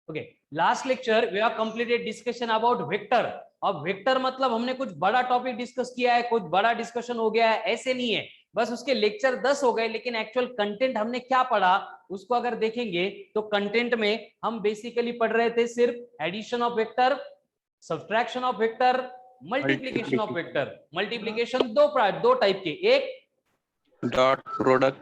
Okay, last lecture we have completed discussion about vector. अब vector मतलब हमने कुछ बड़ा टॉपिक डिस्कस किया है, कुछ बड़ा डिस्कशन हो गया है, ऐसे नहीं है। बस उसके लेक्चर 10 हो गए, लेकिन एक्चुअल कंटेंट हमने क्या पढ़ा उसको अगर देखेंगे तो कंटेंट में हम बेसिकली पढ़ रहे थे सिर्फ addition of vector, subtraction of vector, multiplication of vector. Multiplication दो टाइप के, एक डॉट प्रोडक्ट,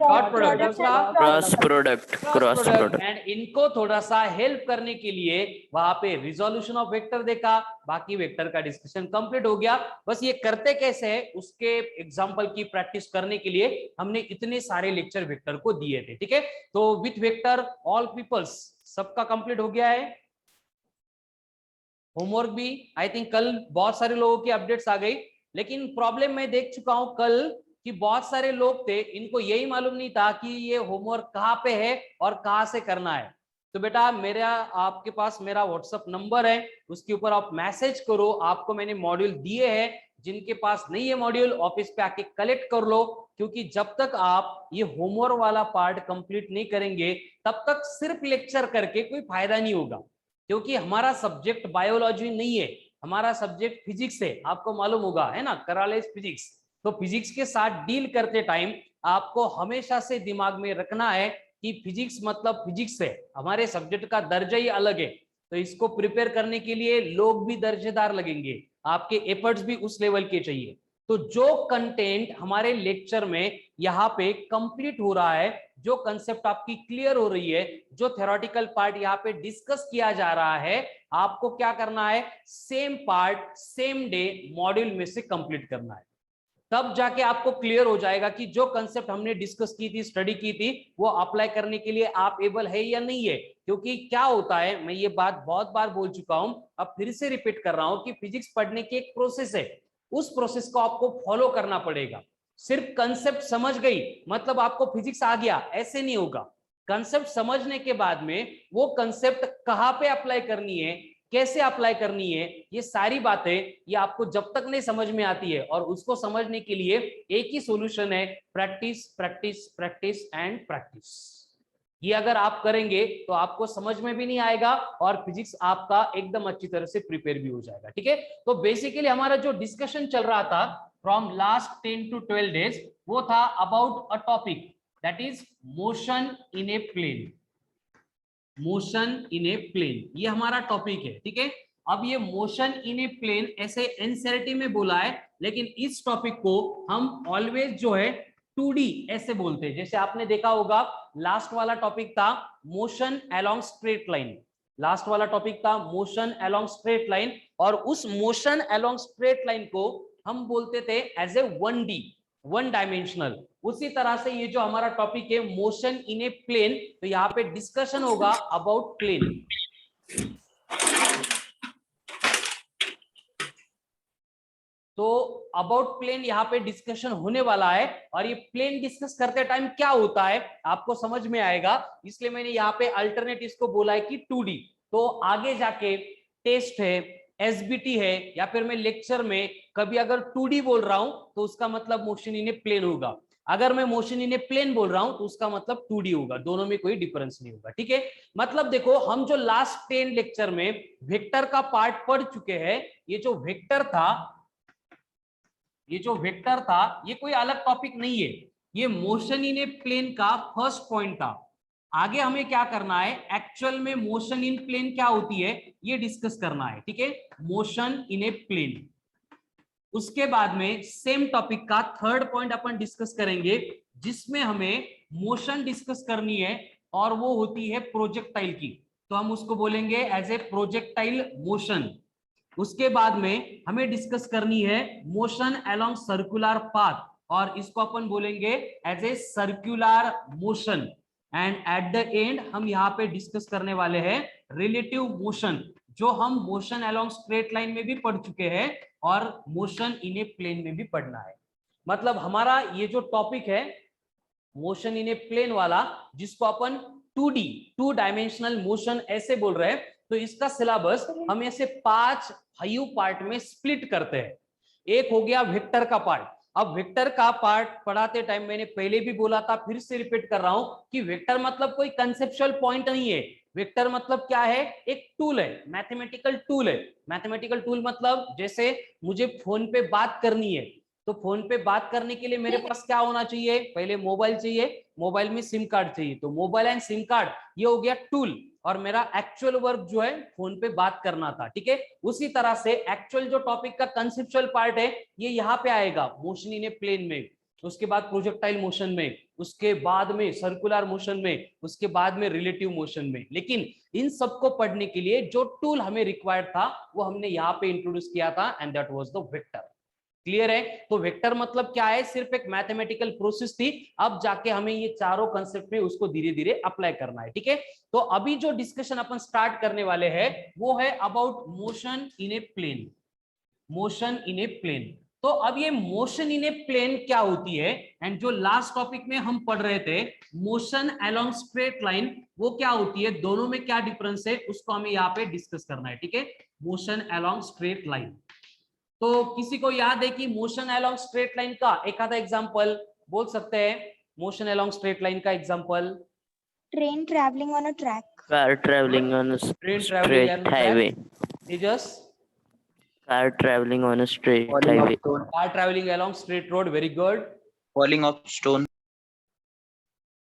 दूसरा cross product, cross product. And इनको थोड़ा सा हेल्प करने के लिए वहां पे रिजोल्यूशन ऑफ वेक्टर देखा, बाकी वेक्टर का डिस्कशन कंप्लीट हो गया। बस ये करते कैसे है उसके एग्जांपल की प्रैक्टिस करने के लिए हमने इतने सारे लेक्चर वेक्टर को दिए थे। ठीक है, तो विथ वेक्टर ऑल पीपल्स सबका कंप्लीट हो गया है। होमवर्क भी आई थिंक कल बहुत सारे लोगों की अपडेट्स आ गई, लेकिन प्रॉब्लम मैं देख चुका हूं कल कि बहुत सारे लोग थे इनको यही मालूम नहीं था कि ये होमवर्क कहाँ पे है और कहाँ से करना है। तो बेटा मेरा आपके पास मेरा व्हाट्सएप नंबर है, उसके ऊपर आप मैसेज करो, आपको मैंने मॉड्यूल दिए हैं। जिनके पास नहीं है मॉड्यूल ऑफिस पे आके कलेक्ट कर लो, क्योंकि जब तक आप ये होमवर्क वाला पार्ट कंप्लीट नहीं करेंगे तब तक सिर्फ लेक्चर करके कोई फायदा नहीं होगा। क्योंकि हमारा सब्जेक्ट बायोलॉजी नहीं है, हमारा सब्जेक्ट फिजिक्स है, आपको मालूम होगा है ना, करालेज फिजिक्स। तो फिजिक्स के साथ डील करते टाइम आपको हमेशा से दिमाग में रखना है कि फिजिक्स मतलब फिजिक्स है, हमारे सब्जेक्ट का दर्जा ही अलग है। तो इसको प्रिपेयर करने के लिए लोग भी दर्जेदार लगेंगे, आपके एफर्ट्स भी उस लेवल के चाहिए। तो जो कंटेंट हमारे लेक्चर में यहाँ पे कंप्लीट हो रहा है, जो कंसेप्ट आपकी क्लियर हो रही है, जो थ्योरेटिकल पार्ट यहाँ पे डिस्कस किया जा रहा है, आपको क्या करना है, same part same day module में से कंप्लीट करना है। तब जाके आपको क्लियर हो जाएगा कि जो कंसेप्ट हमने डिस्कस की थी, स्टडी की थी, वो अप्लाई करने के लिए आप एबल है या नहीं है। क्योंकि क्या होता है, मैं ये बात बहुत बार बोल चुका हूं, अब फिर से रिपीट कर रहा हूं कि फिजिक्स पढ़ने की एक प्रोसेस है, उस प्रोसेस को आपको फॉलो करना पड़ेगा। सिर्फ कंसेप्ट समझ गई मतलब आपको फिजिक्स आ गया, ऐसे नहीं होगा। कंसेप्ट समझने के बाद में वो कंसेप्ट कहाँ पे अप्लाई करनी है, कैसे अप्लाई करनी है, ये सारी बातें ये आपको जब तक नहीं समझ में आती है। और उसको समझने के लिए एक ही सॉल्यूशन है, practice practice practice and practice. ये अगर आप करेंगे तो आपको समझ में भी नहीं आएगा और फिजिक्स आपका एकदम अच्छी तरह से प्रिपेयर भी हो जाएगा। ठीक है, तो बेसिकली हमारा जो डिस्कशन चल रहा था फ्रॉम लास्ट 10 to 12 days, वो था about a topic that is motion in a plane. Motion in a plane ये हमारा टॉपिक है। ठीक है, अब ये मोशन इन ए प्लेन ऐसे एनसीईआरटी में बोला है, लेकिन इस टॉपिक को हम ऑलवेज जो है 2D ऐसे बोलते हैं। जैसे आपने देखा होगा लास्ट वाला टॉपिक था motion along straight line, last वाला टॉपिक था मोशन अलोंग स्ट्रेट लाइन, और उस मोशन अलोंग स्ट्रेट लाइन को हम बोलते थे as a 1D, one dimensional. उसी तरह से ये जो हमारा टॉपिक है मोशन इन ए प्लेन, तो यहाँ पे डिस्कशन होगा अबाउट प्लेन। तो अबाउट प्लेन यहाँ पे डिस्कशन होने वाला है, और ये प्लेन डिस्कस करते टाइम क्या होता है आपको समझ में आएगा, इसलिए मैंने यहाँ पे अल्टरनेट इसको बोला है कि 2D। तो आगे जाके टेस्ट है, एसबीटी है, या फिर मैं लेक्चर में कभी अगर 2D बोल रहा हूं तो उसका मतलब मोशन इन ए प्लेन होगा, अगर मैं मोशन इन ए प्लेन बोल रहा हूं तो उसका मतलब 2D होगा, दोनों में कोई डिफरेंस नहीं होगा। ठीक है, मतलब देखो हम जो लास्ट 10 लेक्चर में वेक्टर का पार्ट पढ़ चुके हैं, ये जो वेक्टर था, ये जो वेक्टर था ये कोई अलग टॉपिक नहीं है, ये मोशन इन ए प्लेन का फर्स्ट पॉइंट था। आगे हमें क्या करना है, एक्चुअल में मोशन इन प्लेन क्या होती है ये डिस्कस करना है। ठीक है, मोशन इन ए प्लेन। उसके बाद में सेम टॉपिक का थर्ड पॉइंट अपन डिस्कस करेंगे, जिसमें हमें मोशन डिस्कस करनी है, और वो होती है प्रोजेक्टाइल की, तो हम उसको बोलेंगे एज ए प्रोजेक्टाइल मोशन। उसके बाद में हमें डिस्कस करनी है मोशन अलोंग सर्कुलर पाथ, और इसको अपन बोलेंगे as a circular motion. And at the end हम यहाँ पे डिस्कस करने वाले हैं रिलेटिव मोशन, जो हम मोशन अलोंग स्ट्रेट लाइन में भी पढ़ चुके हैं और मोशन इन ए प्लेन में भी पढ़ना है। मतलब हमारा ये जो टॉपिक है मोशन इन ए प्लेन वाला, जिसको अपन 2D, टू डायमेंशनल मोशन ऐसे बोल रहे हैं, तो इसका सिलेबस हम ऐसे 5 हाइयू पार्ट में स्प्लिट करते हैं। एक हो गया वेक्टर का पार्ट। अब वेक्टर का पार्ट पढ़ाते टाइम मैंने पहले भी बोला था, फिर से रिपीट कर रहा हूं कि वेक्टर मतलब कोई कंसेप्चुअल पॉइंट नहीं है, वेक्टर मतलब क्या है, एक टूल है, मैथमेटिकल टूल है। मैथमेटिकल टूल मतलब जैसे मुझे फोन पे बात करनी है, तो फोन पे बात करने के लिए मेरे पास क्या होना चाहिए, पहले मोबाइल चाहिए, मोबाइल में सिम कार्ड चाहिए, तो मोबाइल एंड सिम कार्ड ये हो गया टूल, और मेरा एक्चुअल वर्क जो है फोन पे बात करना था, ठीक है। उसी तरह से एक्चुअल जो टॉपिक का कंसेप्चुअल पार्ट है ये यहाँ पे आएगा, मोशन इन ए प्लेन में, उसके बाद प्रोजेक्टाइल मोशन में, उसके बाद में सर्कुलर मोशन में, उसके बाद में रिलेटिव मोशन में। लेकिन इन सबको पढ़ने के लिए जो टूल हमें रिक्वायर्ड था वो हमने यहाँ पे इंट्रोड्यूस किया था, and that was the vector. Clear है? तो वेक्टर मतलब क्या है, सिर्फ एक मैथमेटिकल प्रोसेस थी, अब जाके हमें ये चारों कंसेप्ट में उसको धीरे धीरे अप्लाई करना है, ठीक है। तो अभी जो डिस्कशन अपन स्टार्ट करने वाले हैं वो है about motion in a plane. Motion in a plane, तो अब ये मोशन इन ए प्लेन क्या होती है, एंड जो लास्ट टॉपिक में हम पढ़ रहे थे मोशन अलोंग स्ट्रेट लाइन, वो क्या होती है, दोनों में क्या डिफरेंस है उसको हमें यहाँ पे डिस्कस करना है, ठीक है। मोशन अलोंग स्ट्रेट लाइन, तो किसी को याद है कि मोशन अलोंग स्ट्रेट लाइन का एक आधा एग्जांपल बोल सकते हैं? मोशन अलोंग स्ट्रेट लाइन का example, train travelling on a track, Car traveling on a train travelling straight on highway. Track, Tejas? Car traveling on a straight Falling highway. of stone. Car travelling along straight road, very good. Falling of stone.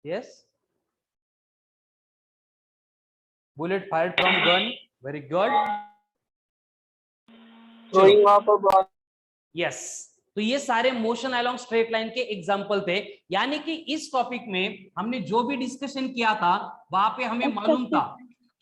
Yes. Bullet fired from gun. Very good. Throwing off a ball. Yes. तो ये सारे motion along straight line के example थे, यानी कि इस topic में हमने जो भी डिस्कशन किया था वहां पे हमें मालूम था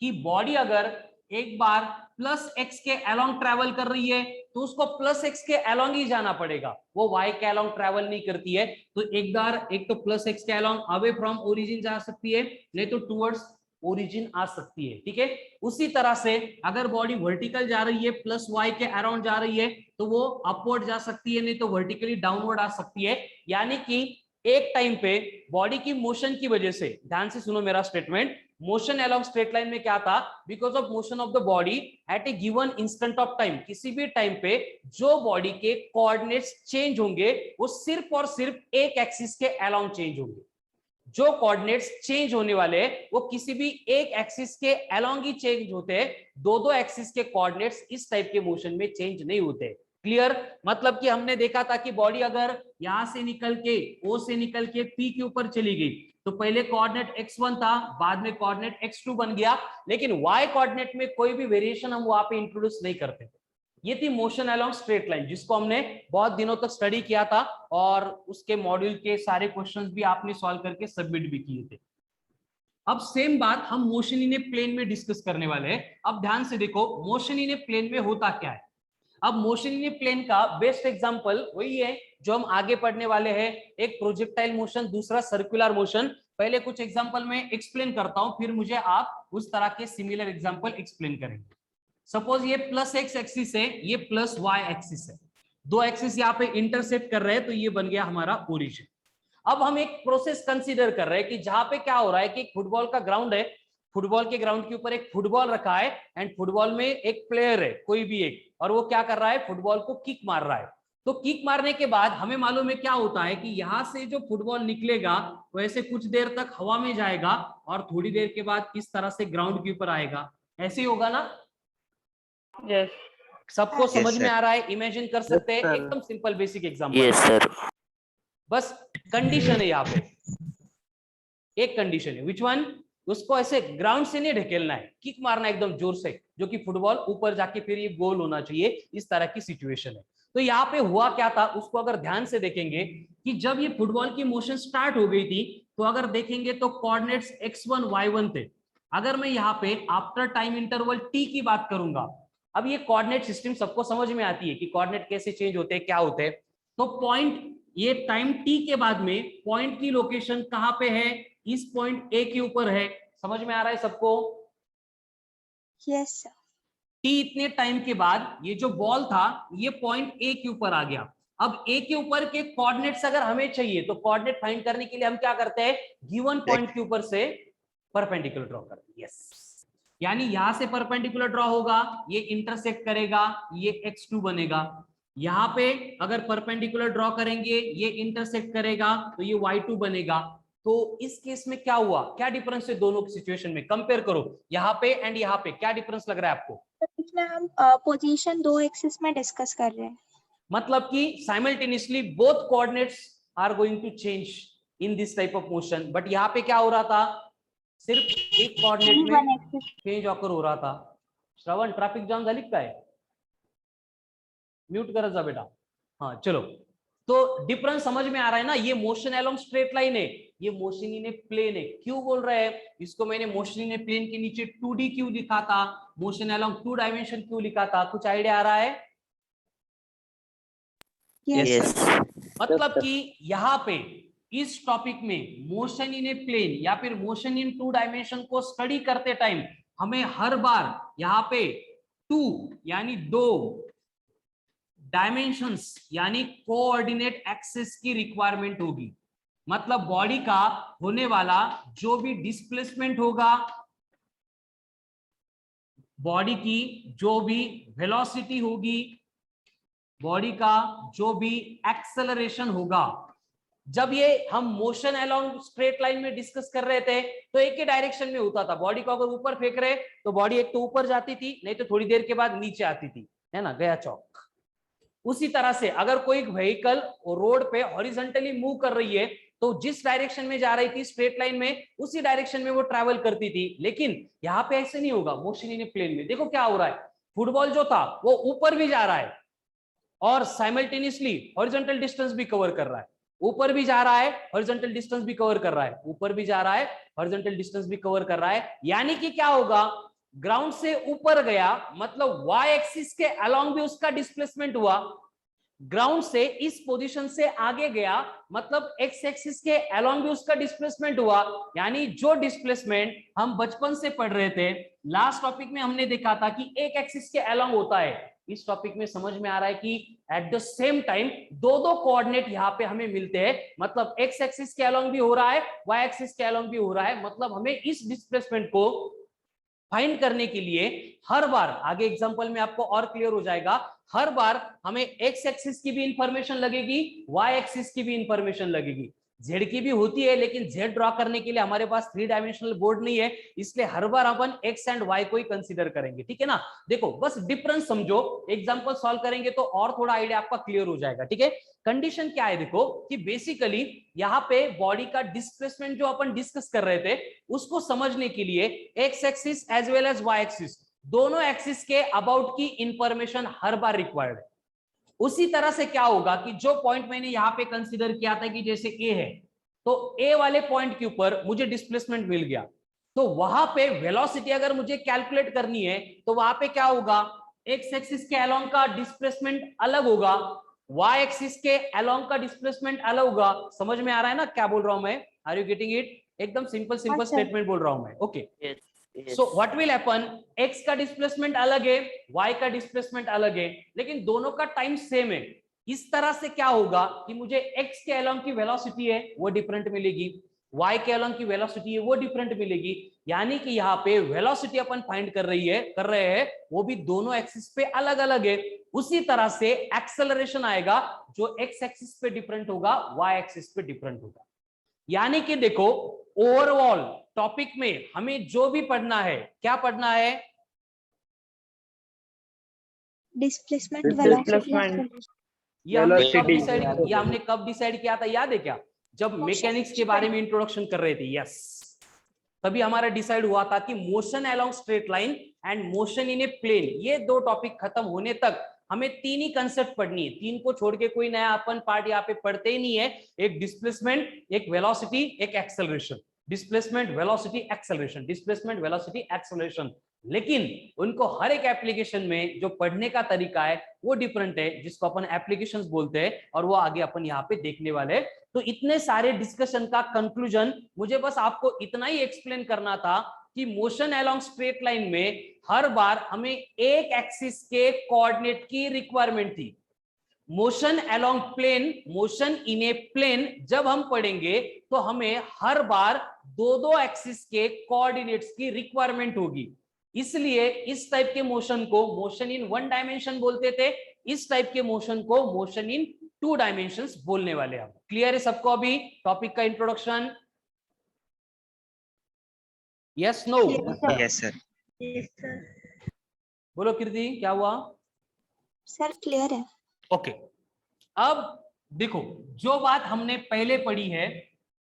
कि बॉडी अगर एक बार प्लस एक्स के अलोंग ट्रैवल कर रही है तो उसको प्लस एक्स के अलोंग ही जाना पड़ेगा, वो वाई के अलोंग ट्रैवल नहीं करती है। तो एक बार एक तो प्लस एक्स के अलोंग अवे फ्रॉम ओरिजिन जा सकती है, नहीं तो टुवर्ड्स ओरिजिन आ सकती है, ठीक है। उसी तरह से अगर बॉडी वर्टिकल जा रही है प्लस वाई के अराउंड जा रही है तो वो अपवर्ड जा सकती है, नहीं तो वर्टिकली डाउनवर्ड आ सकती है। यानी कि एक टाइम पे बॉडी की मोशन की वजह से, ध्यान से सुनो मेरा statement, motion along straight line में क्या था, because of motion of the body at A given instant of time, किसी भी टाइम पे जो बॉडी के कोऑर्डिनेट्स चेंज होंगे वो सिर्फ और सिर्फ एक एक्सिस के अलोंग चेंज होंगे। जो कोऑर्डिनेट्स चेंज होने वाले वो किसी भी एक एक्सिस के अलोंग ही चेंज होते हैं, दो दो एक्सिस के कोऑर्डिनेट्स इस टाइप के मोशन में चेंज नहीं होते। क्लियर? मतलब कि हमने देखा था कि बॉडी अगर यहां से निकल के ओ से निकल के पी के ऊपर चली गई तो पहले कोऑर्डिनेट x1 था, बाद में कोऑर्डिनेट x2 बन गया, लेकिन y कोऑर्डिनेट में कोई भी वेरिएशन हम वहां पे इंट्रोड्यूस नहीं करते थे। ये थी मोशन अलोंग स्ट्रेट लाइन, जिसको हमने बहुत दिनों तक स्टडी किया था और उसके मॉड्यूल के सारे क्वेश्चंस भी आपने सॉल्व करके सबमिट भी किए थे। अब सेम बात हम मोशन इन ए प्लेन में डिस्कस करने वाले हैं। अब ध्यान से देखो मोशन इन ए प्लेन में होता क्या है। अब मोशन इन ए प्लेन का बेस्ट एग्जांपल वही है जो हम आगे पढ़ने वाले हैं, एक प्रोजेक्टाइल मोशन, दूसरा सर्कुलर मोशन। पहले कुछ एग्जांपल में एक्सप्लेन करता हूं, फिर मुझे आप उस तरह के सिमिलर एग्जांपल एक्सप्लेन करेंगे। सपोज ये प्लस एक्स एक्सिस है, ये प्लस वाई एक्सिस है, दो एक्सिस यहाँ पे इंटरसेक्ट कर रहे हैं, तो ये बन गया हमारा ओरिजिन। अब हम एक प्रोसेस कंसीडर कर रहे हैं कि जहां पे क्या हो रहा है कि फुटबॉल का ग्राउंड है, फुटबॉल के ग्राउंड के ऊपर एक फुटबॉल रखा है एंड फुटबॉल में एक प्लेयर है कोई भी एक, और वो क्या कर रहा है, फुटबॉल को किक मार रहा है। तो किक मारने के बाद हमें मालूम है क्या होता है कि यहां से जो फुटबॉल निकलेगा वो ऐसे कुछ देर तक हवा में जाएगा और थोड़ी देर के बाद इस तरह से ग्राउंड के ऊपर आएगा। ऐसे ही होगा ना? यस सबको Yes, समझ में sir. आ रहा है? इमेजिन कर सकते हैं, sir. एकदम simple basic example. Yes, sir. बस कंडीशन है यहाँ पे, एक कंडीशन है, विच वन, उसको ऐसे ग्राउंड से नहीं ढकेलना है, किक मारना एकदम जोर से, जो कि फुटबॉल ऊपर जाके फिर ये गोल होना चाहिए, इस तरह की सिचुएशन है। तो यहाँ पे हुआ क्या था उसको अगर ध्यान से देखेंगे कि जब ये फुटबॉल की मोशन स्टार्ट हो गई थी तो अगर देखेंगे तो कोऑर्डिनेट्स x1 y1 थे। अगर मैं यहाँ पे आफ्टर टाइम इंटरवल t की बात करूंगा, अब ये कोऑर्डिनेट सिस्टम सबको समझ में आती है कि कोऑर्डिनेट कैसे चेंज होते हैं, क्या होते हैं। तो पॉइंट, ये टाइम t के बाद में पॉइंट की लोकेशन कहां पे है, इस पॉइंट a के ऊपर है। समझ में आ रहा है सबको? यस सर, t इतने टाइम के बाद ये जो बॉल था ये पॉइंट a के ऊपर आ गया। अब a के ऊपर के कोऑर्डिनेट्स अगर हमें चाहिए तो कोऑर्डिनेट फाइंड करने के लिए हम क्या करते हैं, गिवन पॉइंट के ऊपर से परपेंडिकुलर ड्रॉ करते हैं। यस, यानी यहां से परपेंडिकुलर ड्रॉ होगा, ये इंटरसेक्ट करेगा, ये x2 बनेगा। यहां पे अगर परपेंडिकुलर ड्रॉ करेंगे, ये इंटरसेक्ट करेगा तो ये y2 बनेगा। तो इस केस में क्या हुआ, क्या डिफरेंस है दोनों की सिचुएशन में, कंपेयर करो यहाँ पे एंड यहाँ पे, क्या डिफरेंस लग रहा है आपको? इसमें हम पोजीशन दो एक्सिस में डिस्कस कर रहे हैं, मतलब कि simultaneously both coordinates are going to change in this type of motion, but यहाँ पे क्या हो रहा था, सिर्फ एक कोऑर्डिनेट में चेंज ऑकर हो रहा था. श्रवण, ट्रैफिक जाम झाली काय? म्यूट करत जा बेटा. हाँ चलो, तो डिफरेंस समझ में आ रहा है ना. ये मोशन अलोंग स्ट्रेट लाइन है, ये मोशन इन ए प्लेन है. क्यों बोल रहे हैं इसको, मैंने मोशन इन ए प्लेन के नीचे 2D क्यों लिखा था, मोशन अलोंग 2 डायमेंशन क्यों लिखा था, कुछ आइडिया आ रहा है? Yes. मतलब कि यहाँ पे इस टॉपिक में मोशन इन ए प्लेन या फिर मोशन इन 2 डायमेंशन को स्टडी करते टाइम हमें हर बार यहाँ पे 2 यानी 2 डायमेंशंस यानी कोऑर्डिनेट एक्सिस की रिक्वायरमेंट होगी. मतलब बॉडी का होने वाला जो भी डिस्प्लेसमेंट होगा, बॉडी की जो भी वेलोसिटी होगी, बॉडी का जो भी एक्सेलरेशन होगा, जब ये हम मोशन अलोंग स्ट्रेट लाइन में डिस्कस कर रहे थे तो एक ही डायरेक्शन में होता था. बॉडी को अगर ऊपर फेंक रहे तो बॉडी एक तो ऊपर जाती थी, नहीं तो थोड़ी देर के बाद नीचे आती थी, है ना, गया चौक. उसी तरह से अगर कोई व्हीकल रोड पे हॉरिजॉन्टली मूव कर रही है तो जिस डायरेक्शन में जा रही थी स्ट्रेट लाइन में, उसी डायरेक्शन में वो ट्रैवल करती थी. लेकिन यहाँ पे ऐसे नहीं होगा मोशन इन ए प्लेन में. देखो क्या हो रहा है, फुटबॉल जो था वो ऊपर भी जा रहा है और साइमल्टेनियसली हॉरिजॉन्टल डिस्टेंस भी कवर कर रहा है. ऊपर भी जा रहा है, हॉरिजॉन्टल डिस्टेंस भी कवर कर रहा है, ऊपर भी जा रहा है, हॉरिजॉन्टल डिस्टेंस भी कवर कर रहा है. यानी कि क्या होगा, ग्राउंड से ऊपर गया मतलब वाई एक्सिस के अलोंग भी उसका डिस्प्लेसमेंट हुआ. ग्राउंड से इस पोजीशन से आगे गया मतलब एक्स एक्सिस के अलोंग भी उसका डिस्प्लेसमेंट हुआ. यानी जो डिस्प्लेसमेंट हम बचपन से पढ़ रहे थे, लास्ट टॉपिक में हमने देखा था कि एक एक्सिस के अलोंग होता है. इस टॉपिक में समझ में आ रहा है कि एट द सेम टाइम दो कोऑर्डिनेट यहाँ पे हमें मिलते हैं. मतलब एक्स एक्सिस के अलोंग भी हो रहा है, वाई एक्सिस के अलोंग भी हो रहा है. मतलब हमें इस डिस्प्लेसमेंट को फाइंड करने के लिए हर बार, आगे एग्जांपल में आपको और क्लियर हो जाएगा, हर बार हमें एक्स एक्सिस की भी इंफॉर्मेशन लगेगी, वाई एक्सिस की भी इंफॉर्मेशन लगेगी. जेड की भी होती है लेकिन जेड ड्रॉ करने के लिए हमारे पास 3 डायमेंशनल बोर्ड नहीं है, इसलिए हर बार अपन एक्स एंड वाई को ही कंसीडर करेंगे. ठीक है ना. देखो बस डिफरेंस समझो, एग्जांपल सॉल्व करेंगे तो और थोड़ा आइडिया आपका क्लियर हो जाएगा. ठीक है. कंडीशन क्या है देखो कि बेसिकली यहाँ पे बॉडी का डिस्प्लेसमेंट जो अपन डिस्कस कर रहे थे उसको समझने के लिए X axis as well as Y axis दोनों एक्सिस के अबाउट की इंफॉर्मेशन हर बार रिक्वायर्ड है. उसी तरह से क्या होगा कि जो पॉइंट मैंने यहाँ पे कंसीडर किया था कि जैसे ए है, तो ए वाले पॉइंट के ऊपर मुझे डिस्प्लेसमेंट मिल गया, तो वहां पे वेलोसिटी अगर मुझे कैलकुलेट करनी है तो वहां पे क्या होगा, एक्स एक्सिस के अलोंग का डिस्प्लेसमेंट अलग होगा, वाई एक्सिस के अलोंग का डिस्प्लेसमेंट अलग होगा. समझ में आ रहा है ना क्या बोल रहा हूं मैं? Are you getting it? एकदम सिंपल स्टेटमेंट बोल रहा हूं मैं. Okay. So what will happen, X का डिस्प्लेसमेंट अलग है, वाई का डिस्प्लेसमेंट अलग है, लेकिन दोनों का टाइम सेम है. इस तरह से क्या होगा कि मुझे एक्स के अलोंग की वेलोसिटी है वो डिफरेंट मिलेगी, वाई के अलोंग की वेलोसिटी है वो डिफरेंट मिलेगी. यानी कि यहाँ पे वेलोसिटी अपन फाइंड कर रहे हैं वो भी दोनों एक्सिस पे अलग अलग है. उसी तरह से एक्सेलरेशन आएगा जो एक्स एक्सिस पे डिफरेंट होगा, वाई एक्सिस पे डिफरेंट होगा. यानी कि देखो ओवरऑल टॉपिक में हमें जो भी पढ़ना है, क्या पढ़ना है? डिस्प्लेसमेंट, ये हमने कब डिसाइड किया था, याद है क्या? जब मैकेनिक्स के बारे में इंट्रोडक्शन कर रहे थे. यस, तभी हमारा डिसाइड हुआ था कि motion along straight line and motion in a plane, ये दो टॉपिक खत्म होने तक हमें 3 ही कंसेप्ट पढ़नी है. 3 को छोड़ के कोई नया अपन पार्ट यहाँ पे पढ़ते ही नहीं है. एक डिस्प्लेसमेंट, एक वेलोसिटी, एक acceleration. Displacement, velocity, acceleration, displacement, velocity, acceleration. लेकिन उनको हर एक एप्लीकेशन में जो पढ़ने का तरीका है वो डिफरेंट है, जिसको अपन एप्लीकेशंस बोलते हैं, और वो आगे अपन यहाँ पे देखने वाले हैं. तो इतने सारे डिस्कशन का कंक्लूजन मुझे बस आपको इतना ही एक्सप्लेन करना था कि मोशन अलोंग स्ट्रेट लाइन में हर बार हमें एक एक्सिस के कोऑर्डिनेट की रिक्वायरमेंट थी. Motion along plane, motion in a plane जब हम पढ़ेंगे तो हमें हर बार दो एक्सिस के कोऑर्डिनेट्स की रिक्वायरमेंट होगी. इसलिए इस टाइप के मोशन को मोशन इन 1 डायमेंशन बोलते थे, इस टाइप के मोशन को मोशन इन 2 डायमेंशंस बोलने वाले. हम क्लियर है सबको? अभी टॉपिक का introduction yes no? Yes, sir. Yes, sir. बोलो कीर्ति, क्या हुआ? सर क्लियर है। ओके, अब देखो, जो बात हमने पहले पढ़ी है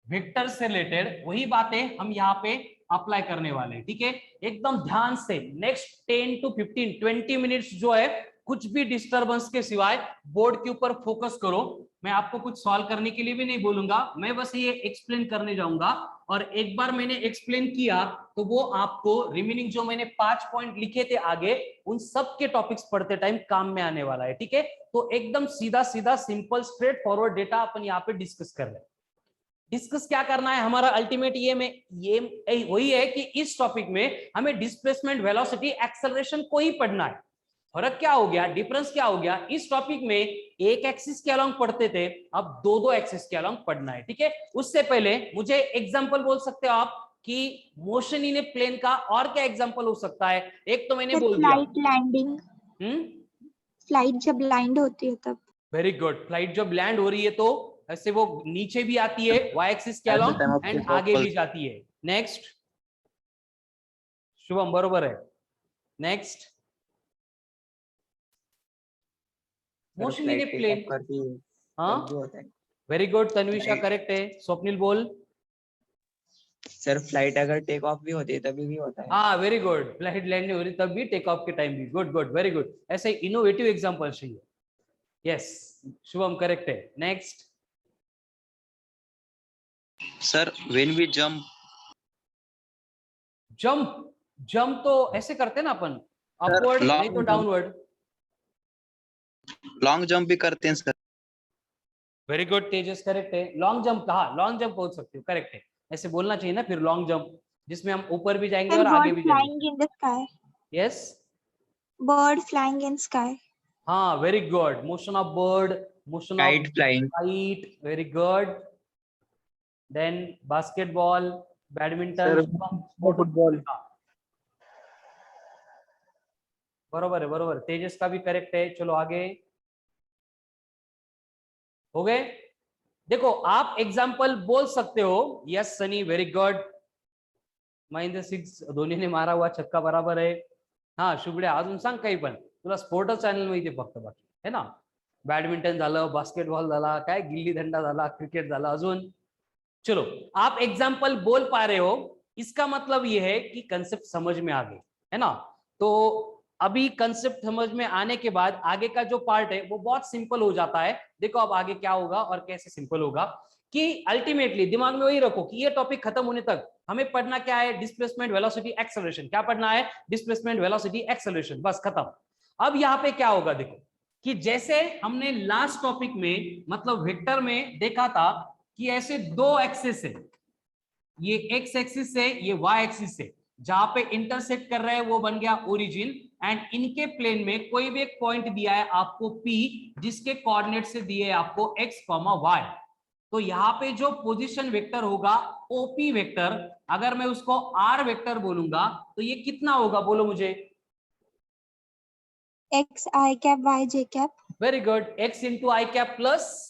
वेक्टर से रिलेटेड, वही बातें हम यहाँ पे अप्लाई करने वाले हैं, ठीक है? एकदम ध्यान से नेक्स्ट 10 to 15 20 मिनट्स जो है, कुछ भी डिस्टरबेंस के सिवाय बोर्ड के ऊपर फोकस करो। मैं आपको कुछ सॉल्व करने के लिए भी नहीं बोलूंगा, मैं बस ये एक्सप्लेन करने जाऊंगा, और एक बार मैंने एक्सप्लेन किया तो वो आपको रिमेनिंग जो मैंने 5 पॉइंट लिखे थे आगे, उन सब के टॉपिक्स पढ़ते टाइम काम में आने वाला है, ठीक है? तो एकदम सीधा सीधा सिंपल स्ट्रेट फॉरवर्ड डेटा अपन यहाँ पे डिस्कस कर रहे हैं। डिस्कस क्या करना है हमारा अल्टीमेट ये वही है कि इस टॉपिक में हमें डिस्प्लेसमेंट, वेलोसिटी, एक्सेलरेशन को ही पढ़ना है। फर्क क्या हो गया, डिफरेंस क्या हो गया, इस टॉपिक में एक एक्सिस के अलोंग पढ़ते थे, अब दो एक्सिस के अलोंग पढ़ना है, ठीक है? उससे पहले मुझे एग्जांपल बोल सकते हो आप कि मोशन इन ए प्लेन का और क्या एग्जांपल हो सकता है? एक तो मैंने बोल दिया फ्लाइट लैंडिंग, फ्लाइट जब लैंड होती है तब। वेरी गुड, फ्लाइट जब लैंड हो रही है तो ऐसे वो नीचे भी आती है वाई एक्सिस के अलोंग एंड आगे भी जाती है। नेक्स्ट, शुभम बरोबर है। Next, motion in a plane, हाँ वेरी गुड, तन्विशा करेक्ट है। स्वप्निल बोल। सर फ्लाइट अगर टेक ऑफ भी होती है तभी भी होता है। हाँ वेरी गुड, फ्लाइट लैंड हो रही तब भी, टेक ऑफ के टाइम भी। गुड गुड, वेरी गुड, ऐसे इनोवेटिव एग्जांपल चाहिए। यस, शुभम करेक्ट है। Next Sir, when we jump, jump तो ऐसे करते ना अपन, अपवर्ड long नहीं तो डाउनवर्ड। long jump भी करते हैं सर। वेरी गुड तेजस, करेक्ट है। लॉन्ग जंप कहा, लॉन्ग जंप बोल सकते हो, करेक्ट है। ऐसे बोलना चाहिए ना फिर, लॉन्ग जंप जिसमें हम ऊपर भी जाएंगे और आगे भी जाएंगे। Flying in the sky, yes, bird flying in sky. हाँ very good, motion of bird, motion of Kite flying. Kite, very good. Then basketball, badminton, football. बरोबर है, बरोबर। तेजस का भी करेक्ट है। चलो आगे, हो गए? देखो आप एग्जाम्पल बोल सकते हो। Yes Sunny, very good. Mahendra Singh, Dhoni ने मारा हुआ छक्का बराबर है। हाँ शुभडे, अजून सांग काही पण, तुला स्पोर्ट्स चॅनल माहिती फक्त, बाकी है ना? बॅडमिंटन झालं, बास्केटबॉल झाला, काय गिल्ली डंडा झाला, क्रिकेट झाला, अजून। चलो आप एग्जाम्पल बोल पा रहे हो, इसका मतलब ये है कि कंसेप्ट समझ में आ गए, है ना? तो अभी कंसेप्ट समझ में आने के बाद आगे का जो पार्ट है वो बहुत सिंपल हो जाता है। देखो अब आगे क्या होगा और कैसे सिंपल होगा, कि अल्टीमेटली दिमाग में वही रखो कि ये टॉपिक खत्म होने तक हमें पढ़ना क्या है, डिस्प्लेसमेंट, वेलोसिटी, एक्सेलरेशन। क्या पढ़ना है? डिस्प्लेसमेंट, वेलोसिटी, एक्सेलरेशन, बस खत्म। अब यहाँ पे क्या होगा, देखो कि जैसे हमने लास्ट टॉपिक में मतलब वेक्टर में देखा था कि ऐसे दो एक्सिस है, ये एक्स एक्सिस है, ये वाई एक्सिस है, जहां पे इंटरसेक्ट कर रहे हैं वो बन गया ओरिजिन, एंड इनके प्लेन में कोई भी एक पॉइंट दिया है आपको P, जिसके कोऑर्डिनेट से दिए है आपको x, y। तो यहाँ पे जो पोजीशन वेक्टर होगा OP वेक्टर, अगर मैं उसको R वेक्टर बोलूंगा तो ये कितना होगा, बोलो मुझे। x I cap y j cap। Very good, x into I cap plus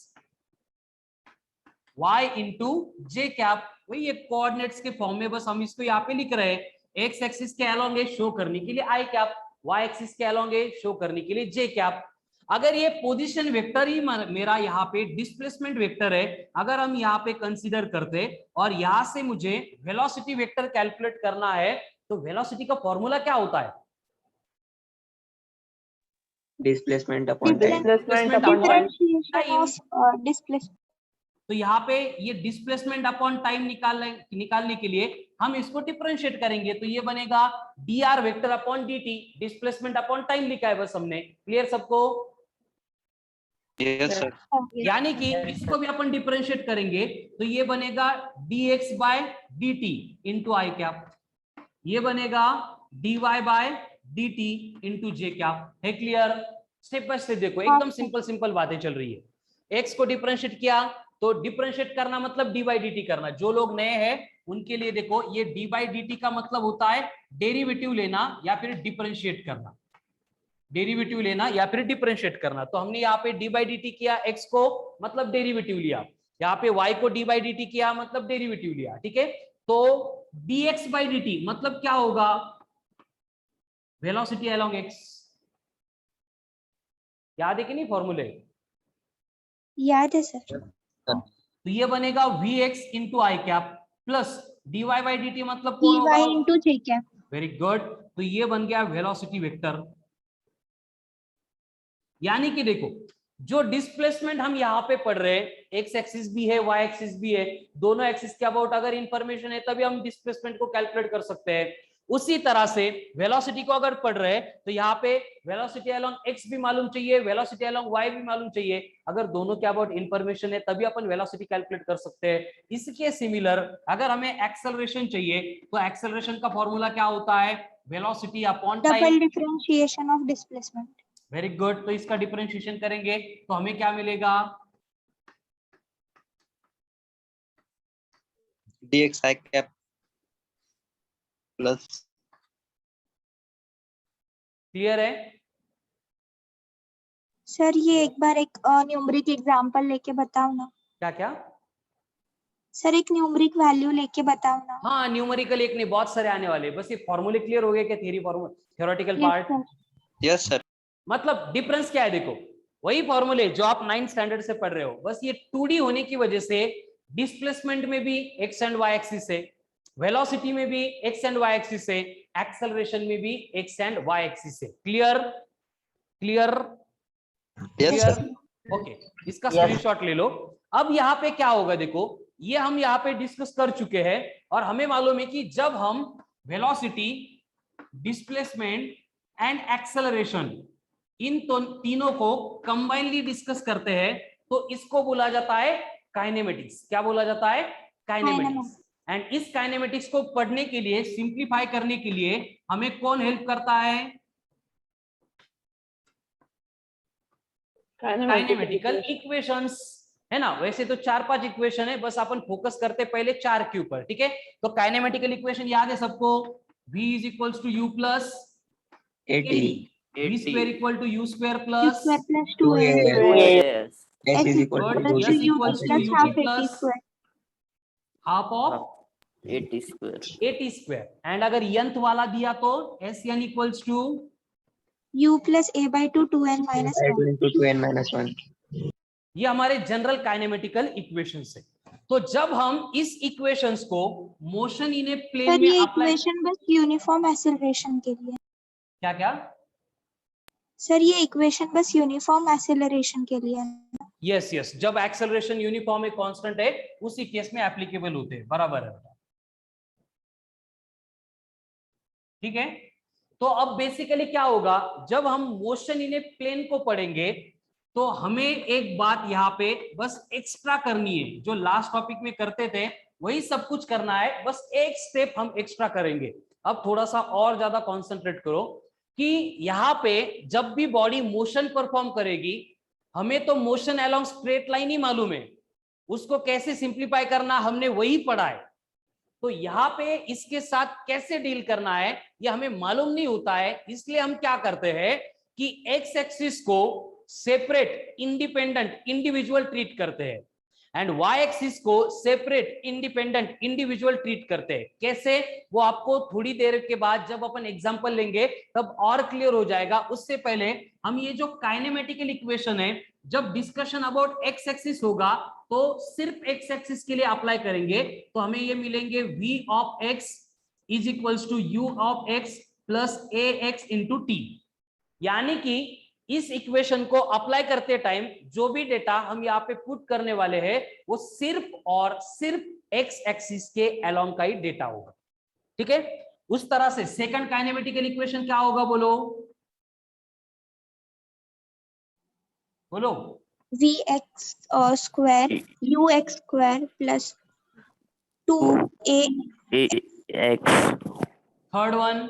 y into J cap, वही ये कोऑर्डिनेट्स के फॉर्म में, बस हम इसको यहाँ पे लिख रहे हैं। एक्स एक्सिस के अलोंग है शो करने के लिए आई कैप, वाई एक्सिस के अलोंग है शो करने के लिए जे कैप। अगर ये पोजीशन वेक्टर ही मेरा यहाँ पे डिस्प्लेसमेंट वेक्टर है, अगर हम यहाँ पे कंसीडर करते और यहाँ से मुझे वेलोसिटी वेक्टर कैलकुलेट करना है, तो वेलोसिटी का फॉर्मूला क्या होता है? Displacement upon time. Differentiation of displacement. तो यहाँ पे ये डिस्प्लेसमेंट अपॉन टाइम निकालने के लिए हम इसको डिफरेंशिएट करेंगे, तो ये बनेगा dr vector upon dt, displacement upon time लिखा है बस हमने। क्लियर सबको? Yes sir. यानी कि इसको भी अपन डिफरेंशिएट करेंगे तो ये बनेगा dx bye dt into I cap, ये बनेगा dy bye dt into J cap. है क्लियर? स्टेप बाय स्टेप देखो, एकदम सिंपल सिंपल बातें चल रही है। x को डिफरेंशिएट किया तो डिफरेंशिएट करना मतलब dy dt करना। जो लोग नए हैं उनके लिए देखो, ये dy dt का मतलब होता है डेरिवेटिव लेना या फिर डिफरेंशिएट करना, डेरिवेटिव लेना या फिर डिफरेंशिएट करना। तो हमने यहाँ पे dy dt किया, x को मतलब डेरिवेटिव लिया, यहाँ पे y को dy dt किया मतलब डेरिवेटिव लिया, ठीक है? तो dx by dt मतलब क्या होगा, वेलोसिटी अलोंग x। याद है कि नहीं फॉर्मूले? याद है सर। तो ये बनेगा vx into I cap plus dy by dt मतलब कौन dy होगा? into j cap। Very good. तो ये बन गया वेलोसिटी वेक्टर। यानी कि देखो, जो डिस्प्लेसमेंट हम यहाँ पे पढ़ रहे हैं, एक्स एक्सिस भी है वाई एक्सिस भी है, दोनों एक्सिस के अबाउट अगर इंफॉर्मेशन है तभी हम डिस्प्लेसमेंट को कैलकुलेट कर सकते हैं। उसी तरह से वेलोसिटी को अगर पढ़ रहे हैं तो यहाँ पे वेलोसिटी अलोंग एक्स भी मालूम चाहिए, वेलोसिटी अलोंग वाई भी मालूम चाहिए। अगर दोनों के अबाउट इंफॉर्मेशन है तभी अपन वेलोसिटी कैलकुलेट कर सकते हैं। इसके सिमिलर अगर हमें एक्सेलरेशन चाहिए तो एक्सेलरेशन का फॉर्मूला क्या होता है, velocity upon time. Double differentiation of displacement. Very good. तो इसका डिफरेंशिएशन करेंगे तो हमें क्या मिलेगा, dx I cap plus clear है? सर ये एक बार एक न्यूमरिक एग्जांपल लेके बताओ ना। क्या क्या? सर एक न्यूमरिक वैल्यू लेके बताओ ना। हाँ, न्यूमेरिकल एक नहीं, बहुत सारे आने वाले। बस ये फॉर्मूले क्लियर हो गए क्या, theory formula theoretical yes part? Sir. yes sir मतलब डिफरेंस क्या है, देखो वही फॉर्मूले जो आप 9th स्टैंडर्ड से पढ़ रहे हो, बस ये 2D होने की वजह से डिस्प्लेसमेंट में भी एक्स एंड वाई एक्सिस है, वेलोसिटी में भी एक्स एंड वाई एक्सिस है, एक्सेलरेशन में भी एक्स एंड वाई एक्सिस है। Clear? Clear? yes sir okay, इसका स्क्रीनशॉट ले लो। अब यहाँ पे क्या होगा, देखो ये हम यहाँ पे डिस्कस कर चुके हैं और हमें मालूम है कि जब हम velocity, displacement and acceleration in तीनों को कंबाइनली डिस्कस करते हैं तो इसको बोला जाता है काइनेमेटिक्स। क्या बोला जाता है? काइनेमेटिक्स। एंड इस काइनेमेटिक्स को पढ़ने के लिए, सिंप्लीफाई करने के लिए हमें कौन हेल्प करता है? काइनेमेटिकल इक्वेशंस, है ना। वैसे तो 4-5 इक्वेशन है, बस अपन फोकस करते पहले 4 के ऊपर, ठीक है। तो काइनेमेटिकल इक्वेशन याद है सबको, v is equals to u plus 80 v square equal to u square q plus square plus 2a 2a Yes. s x is equal equal Good. to to Yes u equals to plus ut half 80 plus square। Half of 80 square. 80 square. And अगर nth वाला दिया तो sn equals to u plus a by 2 2n minus 1। into 2n minus 1 ये हमारे general kinematical equations है। तो जब हम इस इक्वेशंस को motion in a plane sir में ये अप्लाई, इक्वेशन बस यूनिफॉर्म एक्सेलरेशन के लिए। क्या क्या? सर ये इक्वेशन बस यूनिफॉर्म एक्सेलरेशन के लिए है। यस यस, जब एक्सेलरेशन यूनिफॉर्म है, कांस्टेंट है, उसी केस में एप्लीकेबल होते हैं। बराबर है, ठीक है। तो अब बेसिकली क्या होगा, जब हम मोशन इन ए प्लेन को पढ़ेंगे तो हमें एक बात यहाँ पे बस एक्स्ट्रा करनी है, जो लास्ट टॉपिक में करते थे वही सब कुछ करना है, बस एक स्टेप हम एक्स्ट्रा करेंगे। अब थोड़ा सा और ज्यादा कॉन्सेंट्रेट करो कि यहाँ पे जब भी बॉडी मोशन परफॉर्म करेगी, हमें तो मोशन अलोंग स्ट्रेट लाइन ही मालूम है, उसको कैसे सिंप्लीफाई करना हमने वही पढ़ा है। तो यहाँ पे इसके साथ कैसे डील करना है ये हमें मालूम नहीं होता है, इसलिए हम क्या करते हैं कि एक्स एक्सिस को सेपरेट, इंडिपेंडेंट, इंडिविजुअल ट्रीट करते हैं एंड वाई एक्सिस को सेपरेट, इंडिपेंडेंट, इंडिविजुअल ट्रीट करते हैं। कैसे, वो आपको थोड़ी देर के बाद जब अपन एग्जांपल लेंगे तब और क्लियर हो जाएगा। उससे पहले हम ये जो काइनेमेटिकल इक्वेशन है, जब डिस्कशन अबाउट एक्स एक्सिस होगा तो सिर्फ एक्स एक्सिस के लिए अप्लाई करेंगे, तो हमें ये मिलेंगे v of x is equals to u of x plus ax into T. यानी कि इस इक्वेशन को अप्लाई करते टाइम जो भी डेटा हम यहाँ पे पुट करने वाले हैं वो सिर्फ और सिर्फ एक्स एक्सिस के अलोंग का ही डेटा होगा, ठीक है। उस तरह से सेकंड काइनेमेटिकल इक्वेशन क्या होगा, बोलो बोलो। vx square ux square plus 2a X. Third one,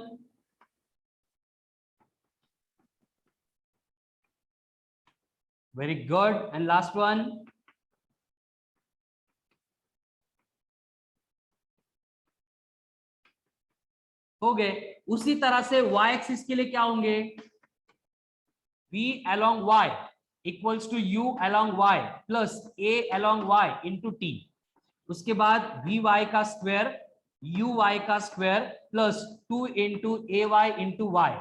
very good. And last one, हो गए। उसी तरह से y एक्सिस के लिए क्या होंगे, v along y equals to u along y plus a along y into T. उसके बाद vy का स्क्वायर uy का स्क्वायर plus 2 into A Y into Y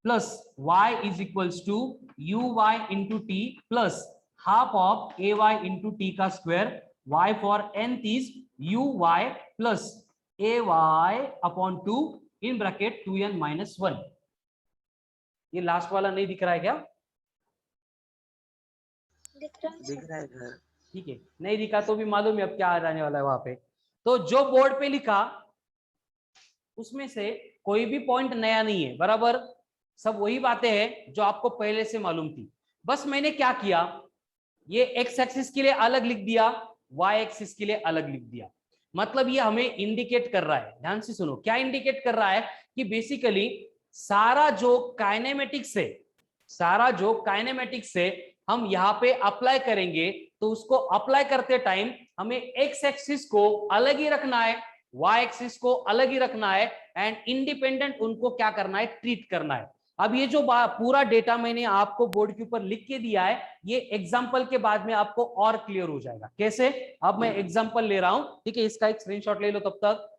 plus y is equals to uy into T plus half of A Y into T का square y for nth is uy plus A Y upon 2 in bracket 2n minus 1। ये last वाला नहीं दिख रहा है क्या? दिख रहा है दिख सर। रहा है सर। ठीक है, नहीं दिखा तो भी मालूम है अब क्या आ जाने वाला है वहां पे। तो जो बोर्ड पे लिखा उसमें से कोई भी पॉइंट नया नहीं है, बराबर सब वही बातें हैं जो आपको पहले से मालूम थी। बस मैंने क्या किया, ये एक्स एक्सिस के लिए अलग लिख दिया, वाई एक्सिस के लिए अलग लिख दिया। मतलब ये हमें इंडिकेट कर रहा है, ध्यान से सुनो, क्या इंडिकेट कर रहा है कि बेसिकली सारा जो काइनेमेटिक्स से हम यहाँ पे अप्लाई करेंगे तो उसको अप्लाई करते टाइम हमें एक्स एक्सिस को अलग ही रखना है, वाई एक्सिस को अलग ही रखना है एंड इंडिपेंडेंट उनको क्या करना है, ट्रीट करना है। अब ये जो पूरा डेटा मैंने आपको बोर्ड के ऊपर लिख के दिया है, ये एग्जांपल के बाद में आपको और क्लियर हो जाएगा। कैसे? अब मैं एग्जांपल ले रहा हूं, ठीक है, इसका एक स्क्रीनशॉट ले लो तब तक।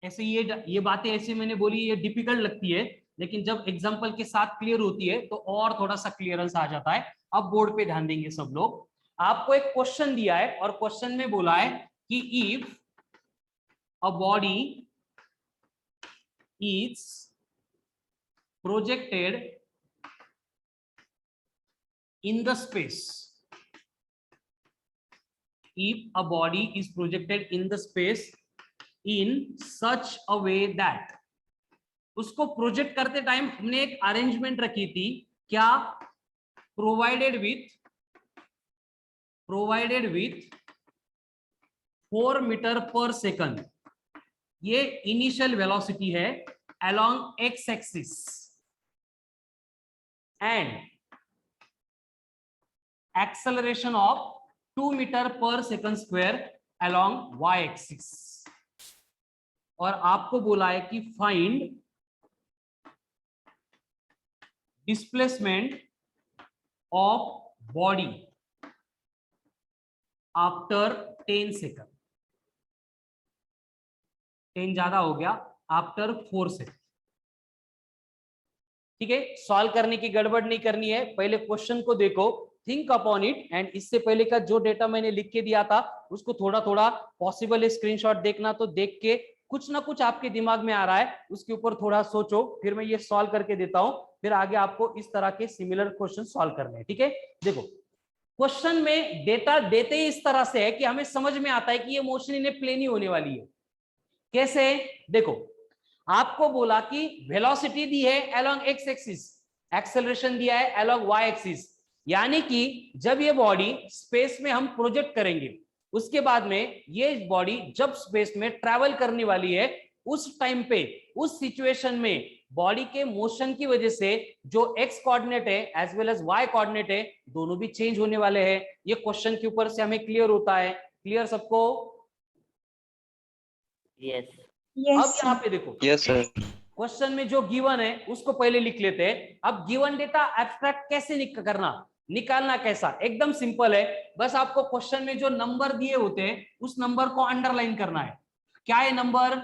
ऐसे ये बातें ऐसे मैंने बोली, ये डिफिकल्ट लगती है, लेकिन जब एग्जांपल के साथ क्लियर होती है तो और थोड़ा सा क्लियरेंस आ जाता है। अब बोर्ड पे ध्यान देंगे सब लोग। आपको एक क्वेश्चन दिया है और क्वेश्चन में बोला है कि if a body is projected in the space, if a body is projected in the space in such a way that, उसको प्रोजेक्ट करते टाइम हमने एक अरेंजमेंट रखी थी, क्या? प्रोवाइडेड विथ 4 मीटर पर सेकंड, ये इनिशियल वेलोसिटी है along X axis and acceleration of 2 metre पर second square along Y axis. और आपको बोला है कि find displacement of body after 10 second, 10 ज्यादा हो गया, आफ्टर 4 सेकंड। ठीक है, सॉल्व करने की गड़बड़ नहीं करनी है, पहले क्वेश्चन को देखो, थिंक अपॉन इट एंड इससे पहले का जो डेटा मैंने लिख के दिया था उसको थोड़ा थोड़ा पॉसिबल स्क्रीनशॉट देखना, तो देख के कुछ ना कुछ आपके दिमाग में आ रहा है उसके ऊपर थोड़ा सोचो, फिर मैं ये सॉल्व करके देता हूं, फिर आगे आपको इस तरह के सिमिलर क्वेश्चन सॉल्व करने हैं। ठीक है, देखो क्वेश्चन में डेटा देते ही इस तरह से है कि हमें समझ में आता है कि ये मोशन इन्हें प्ले नहीं होने वाली है। कैसे? देखो, आपको बोला कि वेलोसिटी दी है अलोंग एक्स एक्सिस, एक्सेलरेशन दिया है अलोंग वाई एक्सिस, यानी कि जब ये बॉडी स्पेस में हम प्रोजेक्ट करेंगे, उसके बाद में ये बॉडी जब स्पेस में ट्रैवल करने वाली है, उस टाइम पे उस सिचुएशन में बॉडी के मोशन की वजह से जो एक्स कोऑर्डिनेट है as well as Y coordinate है, दोनों भी चेंज होने वाले हैं। ये क्वेश्चन के ऊपर से हमें क्लियर होता है। क्लियर सबको? यस अब यहाँ पे देखो, यस सर। क्वेश्चन में जो गिवन है उसको पहले लिख लेते हैं। अब गिवन डेटा एब्स्ट्रैक्ट कैसे निकालना कैसा? एकदम सिंपल है, बस आपको क्वेश्चन में जो नंबर दिए होते हैं उस नंबर को अंडरलाइन करना है। क्या है नंबर?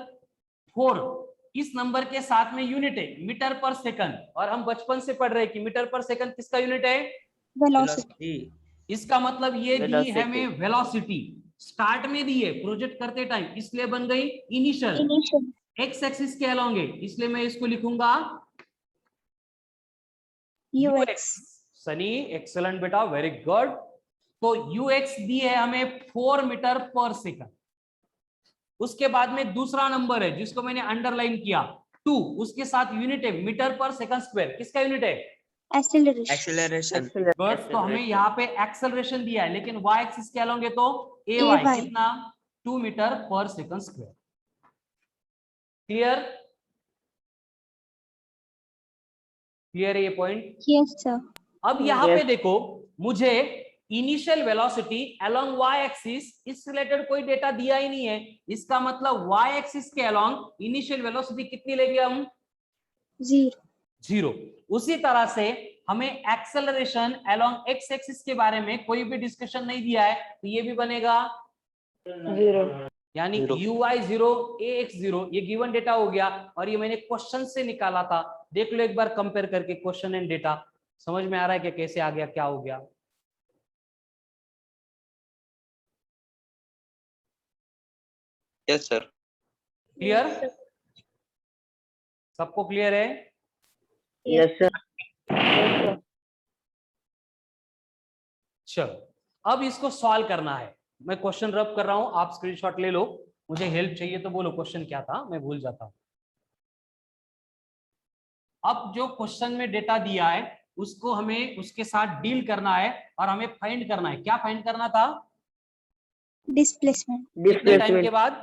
4। इस नंबर के साथ में यूनिट है मीटर पर सेकंड, और हम बचपन से पढ़ रहे हैं कि मीटर पर सेकंड किसका यूनिट है? वेलोसिटी। इसका मतलब ये दी है Velocity. हमें वेलोसिटी, स्टार्ट में दी है प्रोजेक्ट करते टाइम, इसलिए बन गई इनिशियल। इनिशियल। एक्स एक्सिस के अलोंग है, इसलिए मैं इसको लिखूंगा यूएक्स। सनी, एक्सेलेंट बेटा, वेरी गुड। तो यूएक्स दी है हमें 4 मीटर पर सेकंड। उसके बाद में दूसरा नंबर है जिसको मैंने अंडरलाइन किया 2, उसके साथ यूनिट है मीटर पर सेकंड स्क्वायर। किसका यूनिट है? एक्सेलरेशन। बट तो हमें यहाँ पे एक्सेलरेशन दिया है, लेकिन वाई एक्सिस के अलोंग है तो ए वाई कितना? 2 मीटर पर सेकंड स्क्वायर। क्लियर? क्लियर है ये पॉइंट? Yes sir. अब यहाँ पे देखो, मुझे initial velocity along Y axis इस रिलेटेड कोई डेटा दिया ही नहीं है। इसका मतलब वाई एक्सिस के अलोंग इनिशियल वेलोसिटी कितनी लेंगे हम? 0। उसी तरह से हमें एक्सेलरेशन अलोंग एक्स एक्सिस के बारे में कोई भी डिस्कशन नहीं दिया है, तो ये भी बनेगा 0 यानी Zero. ui 0 ax 0 ये गिवन डेटा हो गया और ये मैंने क्वेश्चन से निकाला था। देख लो एक बार कंपेयर करके क्वेश्चन एंड डेटा, समझ में आ रहा है कि कैसे आ गया, क्या हो गया। Yes, sir. क्लियर, सबको क्लियर है? Yes, sir. चलो अब इसको सॉल्व करना है। मैं क्वेश्चन रब कर रहा हूं, आप स्क्रीनशॉट ले लो। मुझे हेल्प चाहिए तो बोलो क्वेश्चन क्या था, मैं भूल जाता हूं। अब जो क्वेश्चन में डेटा दिया है उसको हमें उसके साथ डील करना है और हमें फाइंड करना है। क्या फाइंड करना था? डिस्प्लेसमेंट कितने टाइम के बाद?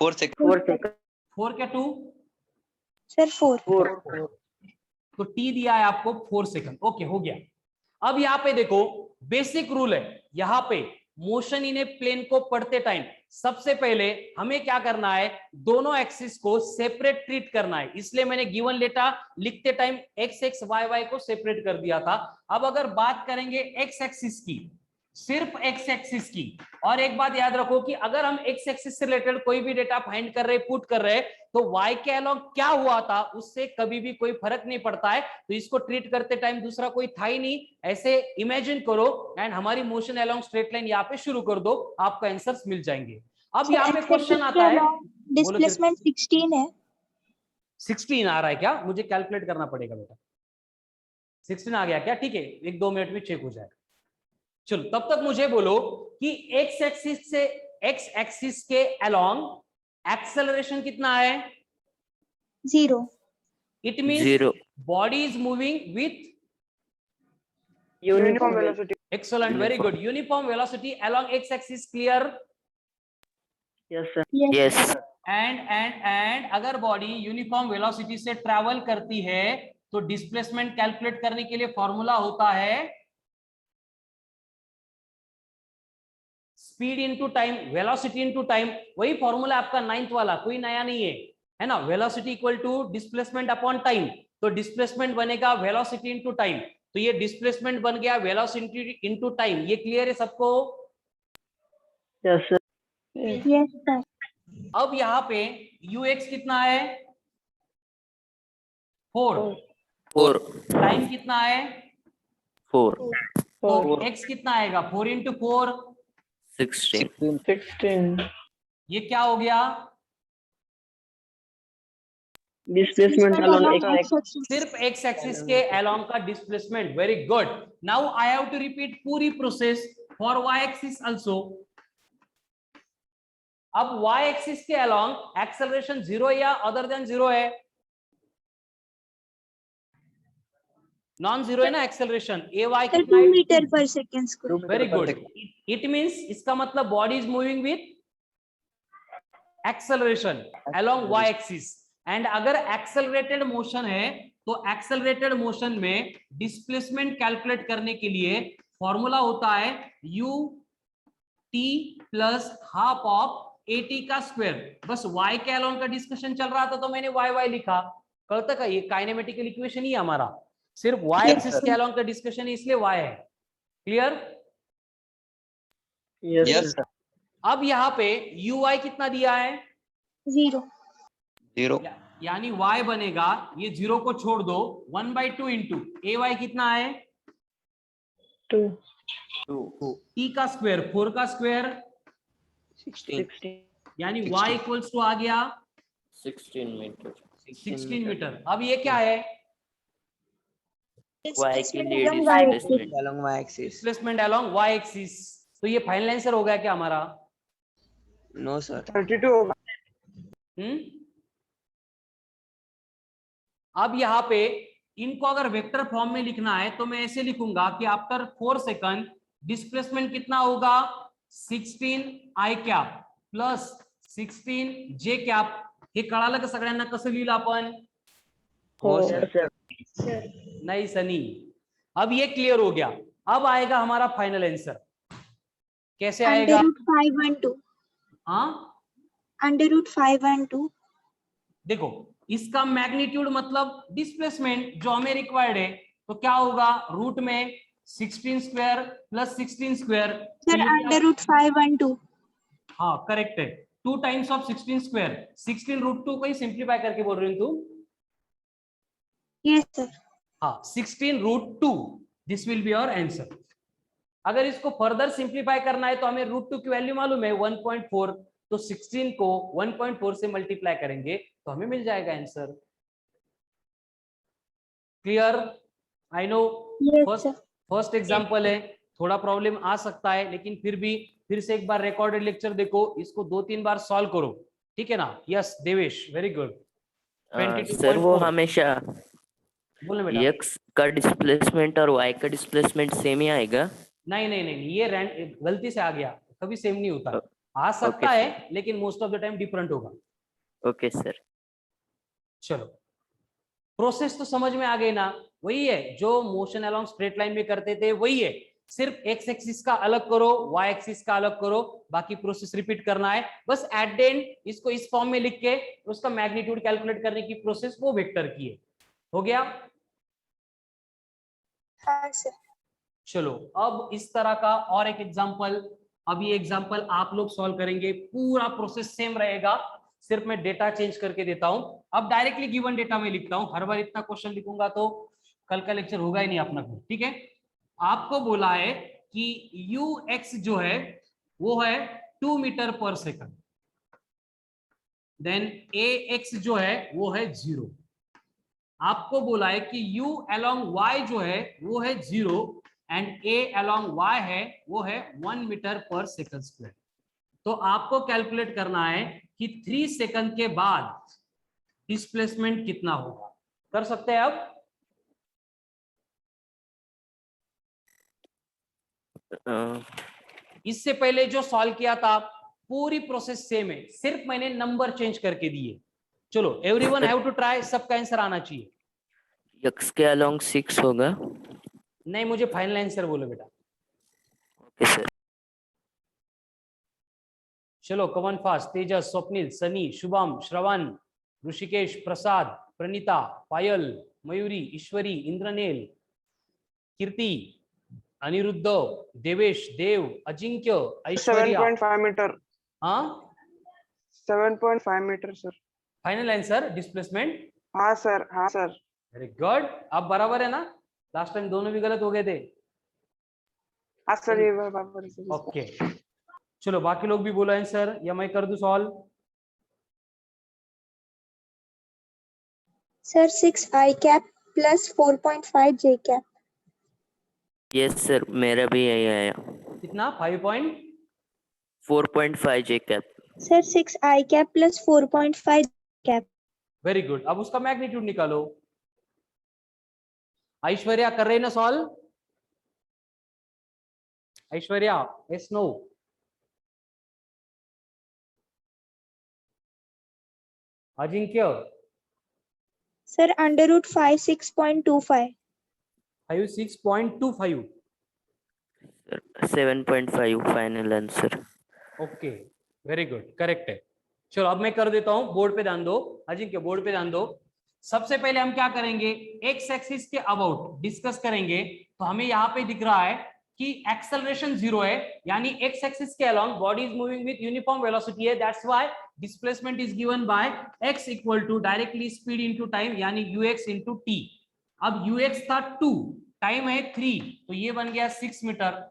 4 seconds. 4 seconds. 4 क्या 2? सर 4 4 तो टी दिया है आपको 4 सेकंड। ओके हो गया। अब यहाँ पे देखो बेसिक रूल है, यहाँ पे मोशन इन ए प्लेन को पढ़ते टाइम सबसे पहले हमें क्या करना है, दोनों एक्सिस को सेपरेट ट्रीट करना है। इसलिए मैंने गिवन डेटा लिखते time X X Y Y को सेपरेट कर दिया था। अब अगर बात करेंगे एक्स एक्सिस की, सिर्फ एक्स एक्सिस की, और एक बात याद रखो कि अगर हम एक्स एक्सिस से रिलेटेड कोई भी डेटा फाइंड कर रहे, पुट कर रहे, तो वाई के अलॉन्ग क्या हुआ था उससे कभी भी कोई फर्क नहीं पड़ता है। तो इसको ट्रीट करते टाइम दूसरा कोई था ही नहीं, ऐसे इमेजिन करो एंड हमारी मोशन अलॉन्ग स्ट्रेट लाइन यहाँ पे शुरू कर दो, आपको आंसर्स मिल जाएंगे। अब यहाँ पे क्वेश्चन आता है, डिस्प्लेसमेंट 16 है। 16 आ रहा है क्या? मुझे कैलकुलेट करना पड़ेगा बेटा। 16 आ गया क्या? ठीक है, 1-2 मिनट में चेक हो जाएगा। चलो तब तक मुझे बोलो कि एक्स एक्सिस से एक्स एक्सिस के अलोंग एक्सेलरेशन कितना है? 0 it means 0 body is moving with uniform velocity. Excellent, very good, uniform velocity along X axis. Clear? Yes, sir. Yes. Yes. And अगर बॉडी यूनिफॉर्म वेलोसिटी से travel करती है तो displacement calculate करने के लिए फॉर्मूला होता है speed into time, velocity into time. वही फॉर्मूला आपका 9th वाला, कोई नया नहीं है ना। Velocity equal to displacement upon time, तो डिस्प्लेसमेंट बनेगा वेलोसिटी इनटू टाइम, तो ये डिस्प्लेसमेंट बन गया वेलोसिटी इनटू टाइम। ये क्लियर है सबको? Yes, sir. Yes, sir. अब यहाँ पे ux कितना है? 4। 4 टाइम कितना है? 4 तो x कितना आएगा? 4 इंटू 4 16 ये क्या हो गया? displacement along x axis. सिर्फ एक्स एक्सिस के अलोंग का displacement. Very good. Now I have to repeat पूरी process for Y axis also. अब वाई एक्सिस के अलोंग एक्सेलरेशन 0 या अदर देन 0 है? नॉन 0 है ना एक्सेलरेशन। ए वाई सर कितना 2 है? मीटर पर second square. Very good. It means इसका मतलब body is moving with acceleration along Y axis. And अगर एक्सेलरेटेड मोशन है तो एक्सेलरेटेड मोशन में डिस्प्लेसमेंट कैलकुलेट करने के लिए फॉर्मूला होता है u t plus half of at का स्क्वायर। बस y के अलोंग का डिस्कशन चल रहा था तो मैंने y लिखा। कल तक ये काइनेमेटिकल इक्वेशन ही हमारा, सिर्फ y एक्सिस के अलोंग का डिस्कशन है इसलिए y है। क्लियर? Yes, sir. अब यहाँ पे ui कितना दिया है? 0 0. यानी y बनेगा, ये 0 को छोड़ दो, 1/2 इंटू ay कितना है? 2 t का स्क्वायर, 4 का स्क्वायर, 16 यानी y इक्वल्स टू आ गया 16 मीटर 16 मीटर। अब ये क्या है? y की लिए Displacement along y axis. Displacement along y axis. तो ये फाइनल आंसर हो गया क्या हमारा? No, sir. 32 होगा। अब यहाँ पे इनको अगर वेक्टर फॉर्म में लिखना है तो मैं ऐसे लिखूंगा कि आफ्टर 4 सेकंड डिस्प्लेसमेंट कितना होगा? 16 i cap plus 16 j cap. हे कळालं का सगळ्यांना कसं लिहिलं आपण? हो सर. नहीं सनी, अब ये क्लियर हो गया। अब आएगा हमारा फाइनल आंसर। कैसे आएगा? √5 and 2 हाँ √5 and 2 देखो, इसका मैग्नीट्यूड मतलब डिस्प्लेसमेंट जो हमें रिक्वायर्ड है, तो क्या होगा, रूट में 16 square plus 16 square, sir under root 5 1 2। हाँ करेक्ट है, 2 टाइम्स ऑफ 16 स्क्वायर, 16 रूट 2 को ही सिंप्लीफाई करके बोल रही हूँ तू। Yes sir. हाँ 16 root 2, this will be your answer. अगर इसको फर्दर सिंप्लीफाई करना है तो हमें रूट 2 की वैल्यू मालूम है 1.4, तो 16 को 1.4 से मल्टीप्लाई करेंगे तो हमें मिल जाएगा answer. Clear? I know yes sir. First example है, थोड़ा प्रॉब्लम आ सकता है, लेकिन फिर भी फिर से एक बार रिकॉर्डेड लेक्चर देखो, इसको 2-3 बार सॉल्व करो, ठीक है ना? Yes Devesh, very good. Sir वो हमेशा बोलो बेटा। x का डिस्प्लेसमेंट और y का डिस्प्लेसमेंट सेम ही आएगा? नहीं नहीं नहीं, ये गलती से आ गया, कभी सेम नहीं होता, आ सकता Okay, है लेकिन most of the time different होगा। Okay sir. चलो प्रोसेस तो समझ में आ गई ना? वही है जो मोशन अलोंग स्ट्रेट लाइन में करते थे, वही है, सिर्फ एक्स एक्सिस का अलग करो, वाई एक्सिस का अलग करो, बाकी प्रोसेस रिपीट करना है। बस एट द एंड इसको इस फॉर्म में लिख के उसका मैग्नीट्यूड कैलकुलेट करने की प्रोसेस वो वेक्टर की है। हो गया? हाँ सर। चलो अब इस तरह का और एक एग्जांपल, अब ये एग्जांपल आप लोग सॉल्व करेंगे, पूरा प्रोसेस सेम रहेगा, सिर्फ मैं डेटा चेंज करके देता हूं। अब डायरेक्टली गिवन डेटा में लिखता हूं, हर बार इतना क्वेश्चन लिखूंगा तो कल का लेक्चर होगा ही नहीं अपना को, ठीक है? आपको बोला है कि ux जो है वो है 2 मीटर पर सेकंड, देन ax जो है वो है 0। आपको बोला है कि u along y जो है वो है 0 एंड a along y है वो है 1 मीटर पर सेकंड स्क्वायर। तो आपको कैलकुलेट करना है कि 3 सेकंड के बाद डिस्प्लेसमेंट कितना होगा। कर सकते हैं अब? इससे पहले जो सॉल्व किया था पूरी प्रोसेस सेम है, सिर्फ मैंने नंबर चेंज करके दिए। चलो एवरीवन हैव टू ट्राई, सबका आंसर आना चाहिए। x के अलोंग 6 होगा? नहीं, मुझे फाइनल आंसर बोलो बेटा। Okay sir. चलो come on fast, Tejas, Swapnil, Sunny, Shubham, Shravan, Rishikesh, Prasad, Praneeta, Payal, Mayuri, Ishwari, Indranil, Kirti, Aniruddha, Devesh, Dev, Ajinkya, Aishwarya. 7.5 metre. हाँ 7.5 metre sir. Final answer displacement? हाँ सर, हाँ सर। वेरी गुड, अब बराबर है ना? लास्ट टाइम दोनों भी गलत हो गए थे। हाँ सर, ये बराबर है सर। ओके चलो बाकी लोग भी बोलो आंसर या मैं कर दूं solve? Sir 6 I cap plus 4.5 J cap. Yes sir, मेरा भी यही आया। कितना? 5 4.5 J cap. Sir 6 I cap plus 4.5 cap. Very good, अब उसका मैग्नीट्यूड निकालो। ऐश्वर्या कर रही ना solve? Aishwarya yes no? Ajinkya? Sir under root 5 6.25। 6.25। 7.5 final answer. Okay very good, correct है। चलो अब मैं कर देता हूं, बोर्ड पे ध्यान दो, अजिंक्य बोर्ड पे ध्यान दो। सबसे पहले हम क्या करेंगे, एक्स एक्सिस के अबाउट डिस्कस करेंगे। तो हमें यहाँ पे दिख रहा है कि एक्सेलरेशन 0 है, यानी एक्स एक्सिस के along body is moving with uniform velocity है, that's why displacement is given by x equal to directly speed into time, यानी ux इनटू t। अब ux था 2, टाइम है 3, तो ये बन गया 6 मीटर।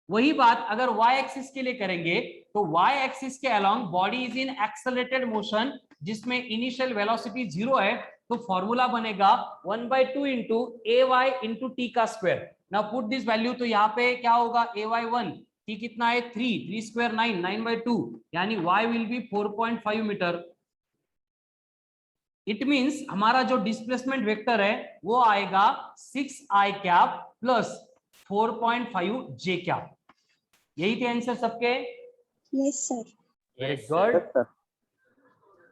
वही बात अगर y एक्सिस के लिए करेंगे तो y एक्सिस के along body is in accelerated motion, जिसमें इनिशियल वेलोसिटी 0 है, तो फॉर्मूला बनेगा 1/2 इंटू ay इंटू टी का square. Now put this value, तो यहाँ पे क्या होगा, ay1, t कितना है 3 स्क्वायर 9, 9/2, यानी y will be 4.5 metre. It means हमारा जो डिस्प्लेसमेंट वेक्टर है वो आएगा 6i cap plus 4.5 j cap. यही थे आंसर सबके? Yes sir. Very good.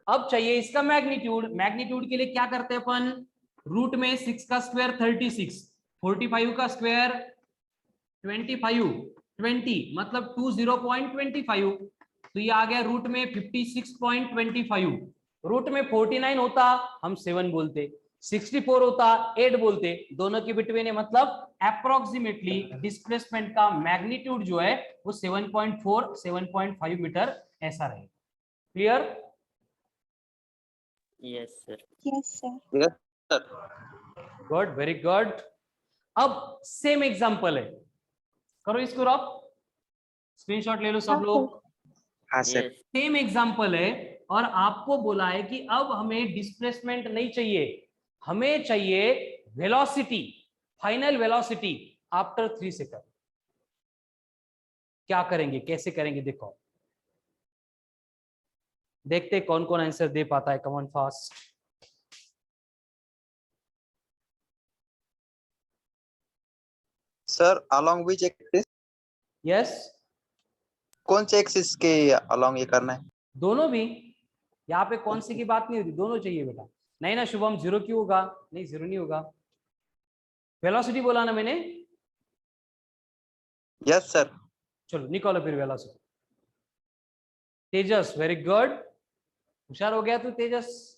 अब चाहिए इसका मैग्नीट्यूड। मैग्नीट्यूड के लिए क्या करते हैं अपन, रूट में 6 का स्क्वायर 36, 45 का स्क्वायर 25, 20 मतलब 20.25, तो ये आ गया रूट में 56.25। रूट में 49 होता हम 7 बोलते, 64 होता 8 बोलते, दोनों के बिटवीन है, मतलब अप्रोक्सीमेटली डिस्प्लेसमेंट का मैग्नीट्यूड जो है वो 7.4 7.5 मीटर ऐसा रहेगा। Clear? Yes, sir. Yes, sir. Yes, sir. Good, very good. अब सेम एग्जांपल है, करो इसको रॉप, स्क्रीनशॉट ले लो सब हाँ, लोग। हाँ सर। Yes. सेम एग्जांपल है और आपको बोला है कि अब हमें डिस्प्लेसमेंट नहीं चाहिए, हमें चाहिए velocity, final velocity after 3 second. क्या करेंगे, कैसे करेंगे, देखो, देखते कौन कौन आंसर दे पाता है। Come on fast. Sir, along which axis? Yes, कौन से एक्सिस के along ये करना है? दोनों भी, यहाँ पे कौन सी की बात नहीं होती, दोनों चाहिए बेटा। नहीं ना शुभम, जीरो क्यों होगा? नहीं, जीरो नहीं होगा, वेलोसिटी बोला ना मैंने। Yes, sir. चलो निकालो फिर वेलोसिटी। तेजस, वेरी गुड, होशियार हो गया तू तेजस।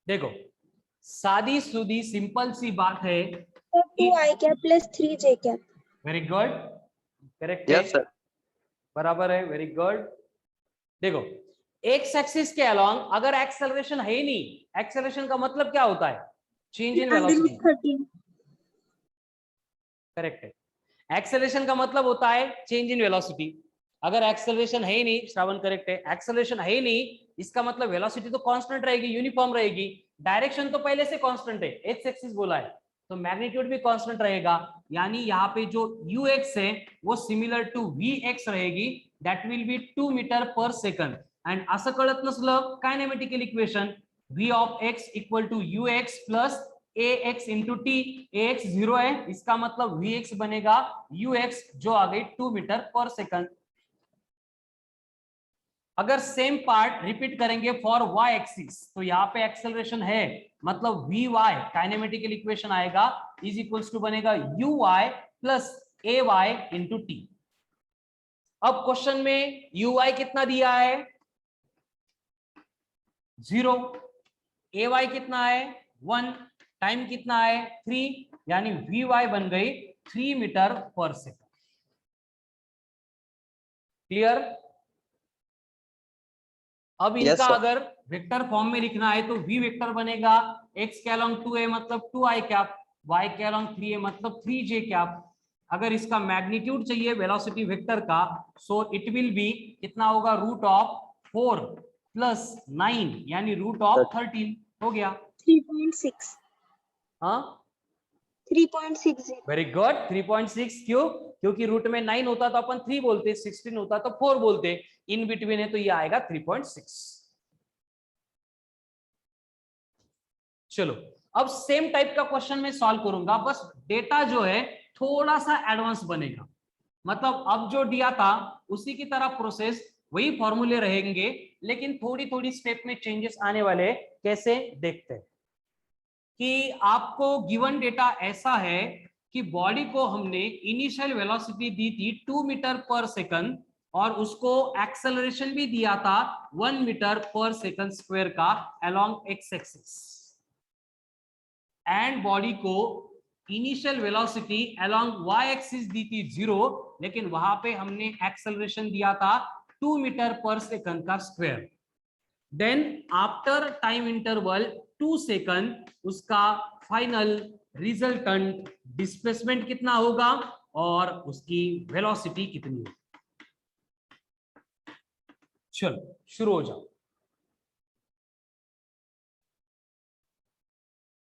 देखो, सादी सुदी सिंपल सी बात है। So 2i cap plus 3j cap. Very good, correct है, Yes, sir. बराबर है, वेरी गुड। देखो, एक्स एक्सिस के अलोंग अगर एक्सेलरेशन है ही नहीं, एक्सेलरेशन का मतलब क्या होता है? Change in Under velocity. root 13. Correct है, एक्सेलरेशन का मतलब होता है चेंज इन वेलोसिटी। अगर एक्सेलरेशन है ही नहीं, श्रावण करेक्ट है, एक्सेलरेशन है ही नहीं, इसका मतलब वेलोसिटी तो कांस्टेंट रहेगी, यूनिफॉर्म रहेगी, डायरेक्शन तो पहले से कांस्टेंट है, एक्स एक्सिस बोला है, तो मैग्नीट्यूड भी कांस्टेंट रहेगा, यानी यहाँ पे जो ux है वो सिमिलर टू vx रहेगी, दैट विल बी 2 मीटर पर सेकंड। एंड असं कळत नसलं, kinematical equation v of x equal to ux plus ax into T, ax 0 है, इसका मतलब vx बनेगा ux जो आ गई 2 मीटर पर सेकंड। अगर सेम पार्ट रिपीट करेंगे फॉर y एक्सिस, तो यहाँ पे एक्सेलरेशन है, मतलब vy काइनेमेटिकल इक्वेशन आएगा इज इक्वल्स टू बनेगा uy plus ay into T. अब क्वेश्चन में uy कितना दिया है? 0, ay कितना है? 1, टाइम कितना है? 3, यानी vy बन गई 3 मीटर पर सेकंड। क्लियर? अब Yes, इनका sir. अगर वेक्टर फॉर्म में लिखना है तो v वेक्टर बनेगा x के अलोंग 2a मतलब 2i कैप, y के अलोंग 3a मतलब 3j कैप। अगर इसका मैग्नीट्यूड चाहिए वेलोसिटी वेक्टर का, सो इट विल बी कितना होगा? रूट ऑफ 4 प्लस 9 यानी रूट ऑफ 13 हो गया। 3.6. हाँ 3.60. Very good, 3.6। क्यों? क्योंकि रूट में 9 होता तो अपन 3 बोलते, 16 होता तो 4 बोलते, इन बिटवीन है तो ये आएगा 3.6। चलो, अब सेम टाइप का क्वेश्चन में सॉल्व करूंगा, बस डेटा जो है थोड़ा सा एडवांस बनेगा, मतलब अब जो दिया था उसी की तरह प्रोसेस, वही फॉर्मूले रहेंगे, लेकिन थोड़ी थोड़ी स्टेप में चेंजेस आने वाले। कैसे, देखते हैं कि आपको गिवन डेटा ऐसा है कि बॉडी को हमने इनिशियल वेलोसिटी दी थी 2 मीटर पर सेकंड और उसको एक्सेलरेशन भी दिया था 1 मीटर पर सेकंड स्क्वायर का along X axis, and body को initial velocity along y axis दी थी 0, लेकिन वहां पे हमने एक्सेलरेशन दिया था 2 मीटर पर सेकंड का square. Then after time interval 2 second उसका फाइनल रिजल्टेंट डिस्प्लेसमेंट कितना होगा और उसकी वेलोसिटी कितनी होगी। चलो शुरू हो जाओ,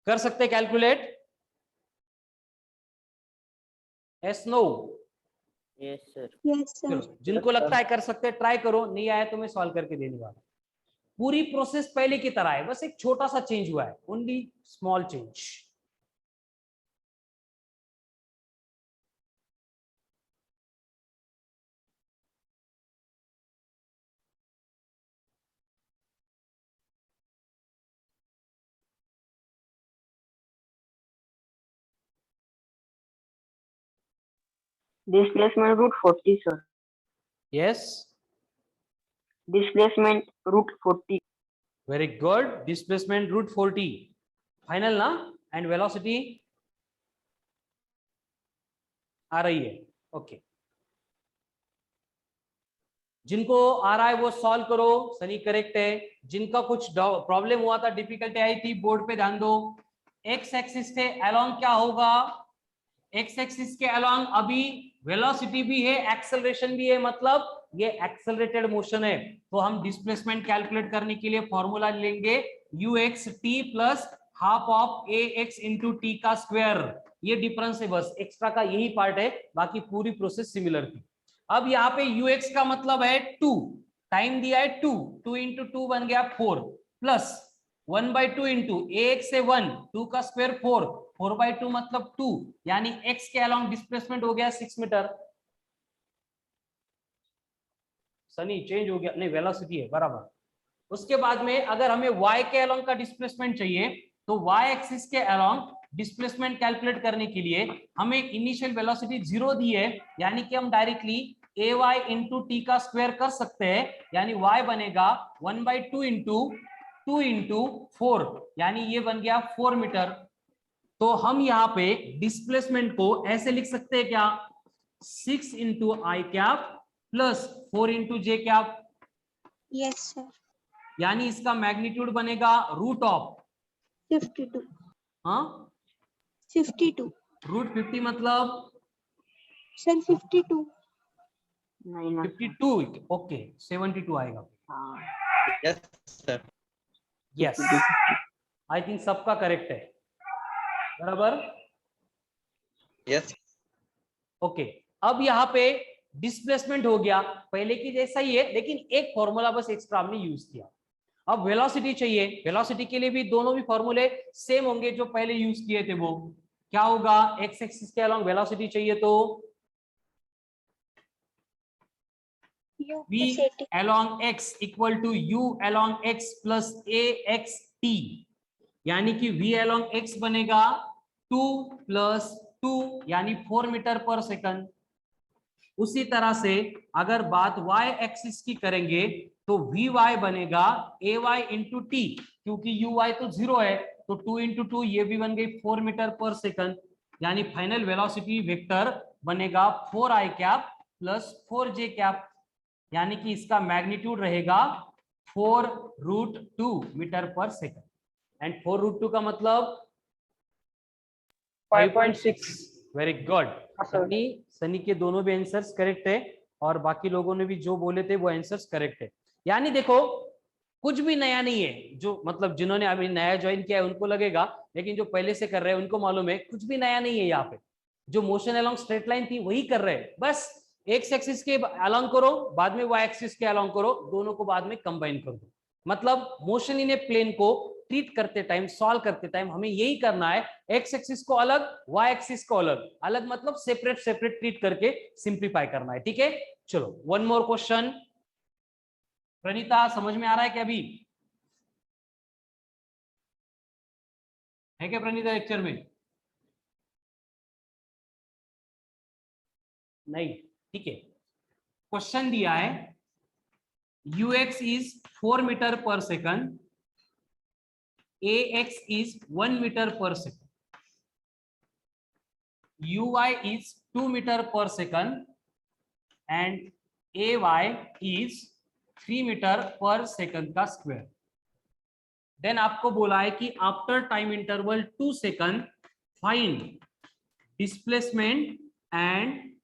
कर सकते calculate? Yes no? Yes, sir. Yes, sir. चलो, जिनको लगता है कर सकते ट्राई करो, नहीं आया तो मैं सॉल्व करके देने वाला। पूरी प्रोसेस पहले की तरह है, बस एक छोटा सा चेंज हुआ है, only small change. Displacement root 40, sir. Yes, Displacement root 40. very good. Displacement root 40 final ना. एंड वेलोसिटी आ रही है. ओके, जिनको आ रहा है वो सॉल्व करो. सनी करेक्ट है. जिनका कुछ प्रॉब्लम हुआ था, डिफिकल्टी आई थी, बोर्ड पे ध्यान दो. एक्स एक्सिस के अलोंग क्या होगा? एक्स एक्सिस के अलोंग अभी वेलोसिटी भी है, एक्सेलरेशन भी है, मतलब ये एक्सेलरेटेड मोशन है. तो हम डिस्प्लेसमेंट कैलकुलेट करने के लिए फॉर्मूला लेंगे you X T plus half of A X into T का स्क्वायर. ये डिफरेंस है, बस एक्स्ट्रा का यही पार्ट है, बाकी पूरी प्रोसेस सिमिलर थी. अब यहाँ पे यू एक्स का मतलब है 2, टाइम दिया है 2, 2 इंटू 2 बन गया 4, प्लस 1/2 इंटू एक्स से 1, 2 का स्क्वायर 4, 4/2 मतलब 2, यानी x के अलोंग डिस्प्लेसमेंट हो गया 6 मीटर. सनी चेंज हो गया, नहीं वेलोसिटी है बराबर. उसके बाद में अगर हमें y के अलोंग का डिस्प्लेसमेंट चाहिए, तो y एक्सिस के अलोंग डिस्प्लेसमेंट कैलकुलेट करने के लिए हमें इनिशियल वेलोसिटी 0 दी है, यानी कि हम डायरेक्टली ay इंटू टी का स्क्वायर कर सकते हैं, यानी y बनेगा 1/2 इंटू 2 इंटू 4, यानी ये बन गया 4 मीटर. तो हम यहाँ पे डिस्प्लेसमेंट को ऐसे लिख सकते हैं क्या? 6 into I cap plus 4 into J cap, Yes, sir. यानी इसका मैग्नीट्यूड बनेगा रूट ऑफ 52. हाँ 52. रूट 50 मतलब Sir, 52. नहीं 52. ओके 72 आएगा. हाँ. Yes, sir. Yes, I think सबका करेक्ट है बराबर. Yes. ओके, अब यहाँ पे डिस्प्लेसमेंट हो गया पहले की जैसा ही है, लेकिन एक फॉर्मूला बस एक्स्ट्रा हमने यूज किया. अब वेलोसिटी चाहिए. वेलोसिटी के लिए भी दोनों भी फॉर्मूले सेम होंगे जो पहले यूज किए थे. वो क्या होगा? एक्स एक्सिस के अलोंग वेलोसिटी चाहिए तो U v is 80. along x equal to u along x plus a x t, यानी कि v along x बनेगा 2 प्लस 2, यानी 4 मीटर पर सेकंड. उसी तरह से अगर बात y एक्सिस की करेंगे तो vy बनेगा ay इंटू टी, क्योंकि uy तो 0 है, तो 2 इंटू 2 ये भी बन गई 4 मीटर पर सेकंड, यानी फाइनल वेलोसिटी वेक्टर बनेगा 4i cap plus 4j cap, यानी कि इसका मैग्नीट्यूड रहेगा 4√2 मीटर पर सेकंड. एंड 4√2 का मतलब 5.6. Very good. सनी, सनी के दोनों भी आंसर्स करेक्ट है, और बाकी लोगों ने भी जो बोले थे वो आंसर्स करेक्ट है. यानी देखो कुछ भी नया नहीं है, जो मतलब जिन्होंने अभी नया ज्वाइन किया है उनको लगेगा, लेकिन जो पहले से कर रहे हैं उनको मालूम है कुछ भी नया नहीं है. यहाँ पे जो मोशन अलोंग स्ट्रेट लाइन थी वही कर रहे हैं, बस एक्स एक्सिस के अलोंग करो, बाद में वाई एक्सिस के अलोंग करो, दोनों को बाद में कंबाइन कर दो. मतलब मोशन इन ए प्लेन को ट्रीट करते टाइम, सॉल्व करते टाइम हमें यही करना है, एक्स एक्सिस को अलग, वाई एक्सिस को अलग अलग, मतलब सेपरेट सेपरेट ट्रीट करके सिंप्लीफाई करना है. ठीक है, चलो वन मोर क्वेश्चन. प्रणीता समझ में आ रहा है क्या? अभी है क्या प्रणीता लेक्चर में? नहीं, ठीक है. क्वेश्चन दिया है ux इज 4 मीटर पर सेकंड, ax इज 1 मीटर पर सेकंड, uy इज 2 मीटर पर second and ay is 3 metre पर सेकंड का स्क्वायर. देन आपको बोला है कि after time interval 2 second find displacement and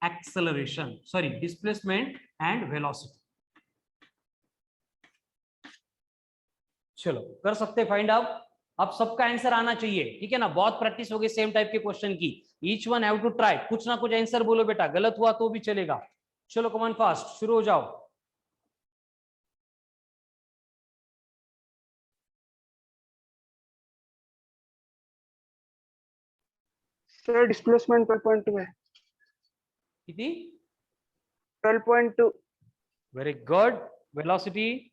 acceleration, sorry displacement and velocity. चलो कर सकते फाइंड आउट. अब सबका आंसर आना चाहिए, ठीक है ना? बहुत प्रैक्टिस हो गई सेम टाइप के क्वेश्चन की. Each one have to try. कुछ ना कुछ आंसर बोलो बेटा, गलत हुआ तो भी चलेगा. चलो कमान फास्ट, शुरू हो जाओ. सर डिस्प्लेसमेंट 12.2 है. कितनी? 12.2. Very good. Velocity?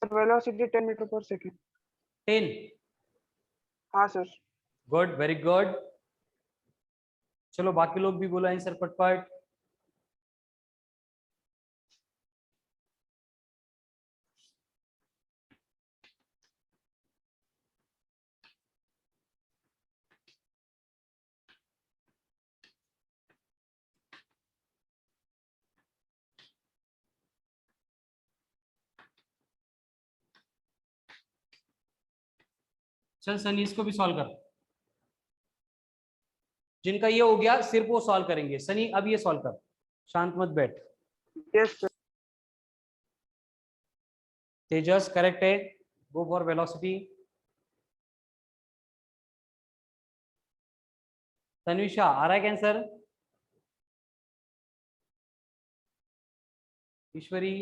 Sir velocity 10 metre पर सेकेंड। 10। हाँ सर। Good, very good. चलो बाकी लोग भी बोलो आंसर पटपट। चल सनी इसको भी सॉल्व कर। जिनका ये हो गया सिर्फ वो सॉल्व करेंगे। सनी अब ये सॉल्व कर, शांत मत बैठ। Yes sir. तेजस करेक्ट है, गो फॉर वेलोसिटी। तन्विशा आ रहा है कैंसर? ईश्वरी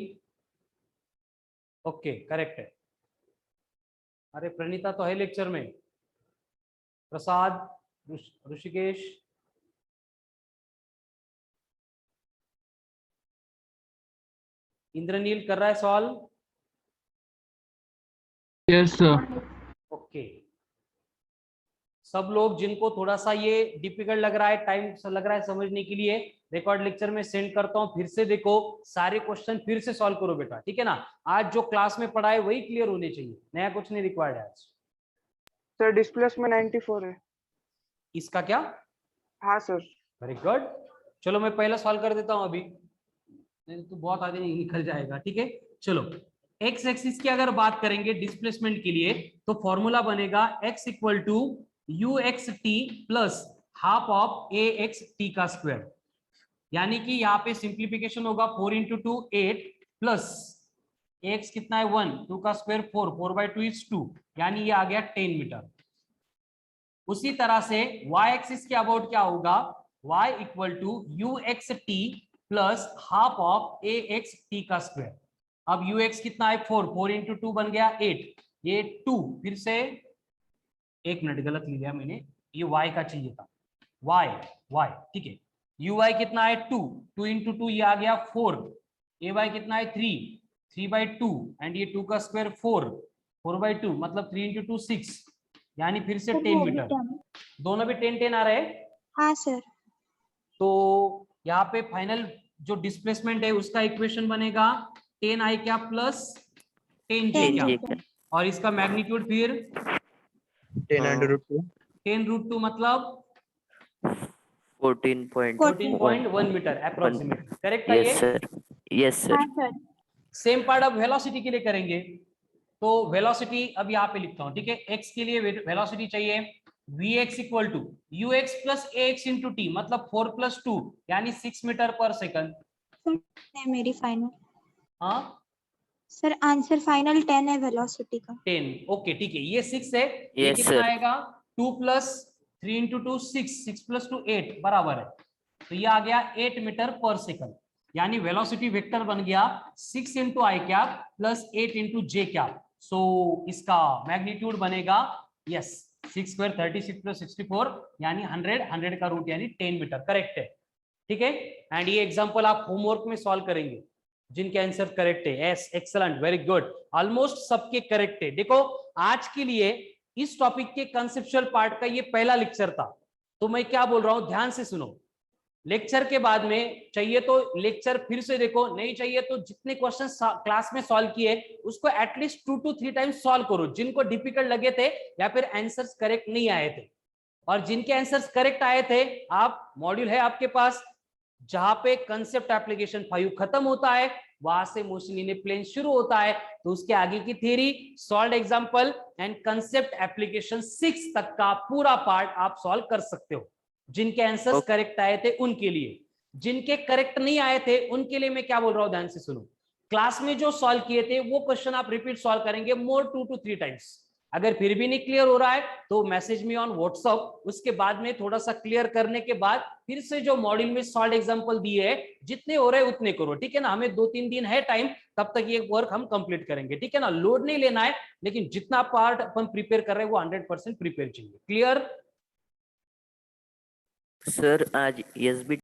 ओके करेक्ट है। अरे प्रणीता तो है लेक्चर में। प्रसाद, ऋषिकेश, इंद्रनील कर रहा है सॉल्व। Yes sir. ओके, सब लोग जिनको थोड़ा सा ये डिफिकल्ट लग रहा है, टाइम लग रहा है समझने के लिए, रिकॉर्ड लेक्चर में सेंड करता हूं, फिर से देखो सारे क्वेश्चन फिर से सॉल्व करो बेटा, ठीक है ना। आज जो क्लास में पढ़ा है वही क्लियर होने चाहिए, नया कुछ नहीं रिक्वायर्ड है आज। सर डिस्प्लेसमेंट 94 है। इसका क्या? हाँ सर। Very good. चलो मैं पहला सॉल्व कर देता हूं अभी, नहीं तो बहुत आगे निकल जाएगा, ठीक है। चलो एक्स एक्सिस की अगर बात करेंगे डिस्प्लेसमेंट के लिए तो फॉर्मूला बनेगा x equal to U X T plus half of A X T का स्क्वायर। यानी कि यहाँ पे सिंप्लीफिकेशन होगा 4 इंटू 2 8 प्लस एक्स कितना है 1, 2 का स्क्वायर 4, 4/2 इज 2, यानी ये आ गया 10 मीटर। उसी तरह से y एक्सिस के अबाउट क्या होगा, y equal to U X T plus half of A X T का स्क्वायर। अब यू एक्स कितना है 4, 4 इंटू 2 बन गया 8, ये 2 फिर से 1 मिनट गलत लिया मैंने, ये y का चाहिए था, y ठीक है। यू वाई कितना है 2, 2 इंटू 2 ये आ गया 4, ए वाई कितना है 3, 3/2 एंड ये 2 का स्क्वायर 4, 4/2 मतलब 3 इंटू 2 6, यानी फिर से 10 मीटर। दोनों भी 10 10 आ रहे हैं। हाँ सर। तो यहाँ पे फाइनल जो डिस्प्लेसमेंट है उसका इक्वेशन बनेगा 10 आई क्या प्लस 10 जे क्या, और इसका मैग्नीट्यूड फिर 10√2 मतलब 14.1 मीटर अप्रोक्सीमेट। करेक्ट है ये? Yes sir, yes sir. हाँ सर। सेम पार्ट अब वेलोसिटी के लिए करेंगे। तो वेलोसिटी अब यहाँ पे लिखता हूँ, ठीक है। एक्स के लिए वेलोसिटी चाहिए vx equal to U X plus A X into T, मतलब 4 + 2 यानी 6 मीटर पर सेकंड। है मेरी फाइनल। हाँ सर आंसर फाइनल 10 है वेलोसिटी का। 10 ओके ठीक है, ये 6 है, ये Yes, कितना sir. आएगा 2 + 3 इंटू 2 6, 6 + 2 8 बराबर है, तो ये आ गया 8 मीटर पर सेकंड। यानी वेलोसिटी वेक्टर बन गया 6 into I cap plus 8 into J cap. सो इसका मैग्नीट्यूड बनेगा यस 6 स्क्वायर 36 + 64 यानी 100, 100 का रूट यानी 10 मीटर। करेक्ट है, ठीक है। एंड ये एग्जांपल आप होमवर्क में सॉल्व करेंगे जिनके आंसर करेक्ट है। Yes excellent, very good, almost सबके करेक्ट है। देखो आज के लिए इस टॉपिक के कंसेप्चुअल पार्ट का ये पहला लेक्चर था, तो मैं क्या बोल रहा हूं ध्यान से सुनो। लेक्चर के बाद में चाहिए तो लेक्चर फिर से देखो, नहीं चाहिए तो जितने क्वेश्चन क्लास में सॉल्व किए उसको एटलीस्ट 2 to 3 टाइम्स सॉल्व करो, जिनको डिफिकल्ट लगे थे या फिर आंसर्स करेक्ट नहीं आए थे। और जिनके आंसर्स करेक्ट आए थे, आप मॉड्यूल है आपके पास जहां पे कंसेप्ट एप्लीकेशन 5 खत्म होता है, वहां से मोशन इन ए प्लेन शुरू होता है, तो उसके आगे की theory, solve example and concept application 6 तक का पूरा पार्ट आप सॉल्व कर सकते हो। जिनके आंसर्स करेक्ट आए थे उनके लिए, जिनके करेक्ट नहीं आए थे उनके लिए मैं क्या बोल रहा हूं ध्यान से सुनो। क्लास में जो सॉल्व किए थे वो क्वेश्चन आप रिपीट सॉल्व करेंगे मोर 2 to 3 टाइम्स। अगर फिर भी नहीं क्लियर हो रहा है तो मैसेज मी ऑन व्हाट्सएप, उसके बाद में थोड़ा सा क्लियर करने के बाद फिर से जो मॉड्यूल में सॉल्व एग्जांपल दिए हैं जितने हो रहे हैं उतने करो, ठीक है ना। हमें 2-3 दिन है टाइम, तब तक ये वर्क हम कंप्लीट करेंगे, ठीक है ना। लोड नहीं लेना है, लेकिन जितना पार्ट अपन प्रिपेयर कर रहे हैं वो 100% प्रिपेयर चाहिए। क्लियर सर आज एसबी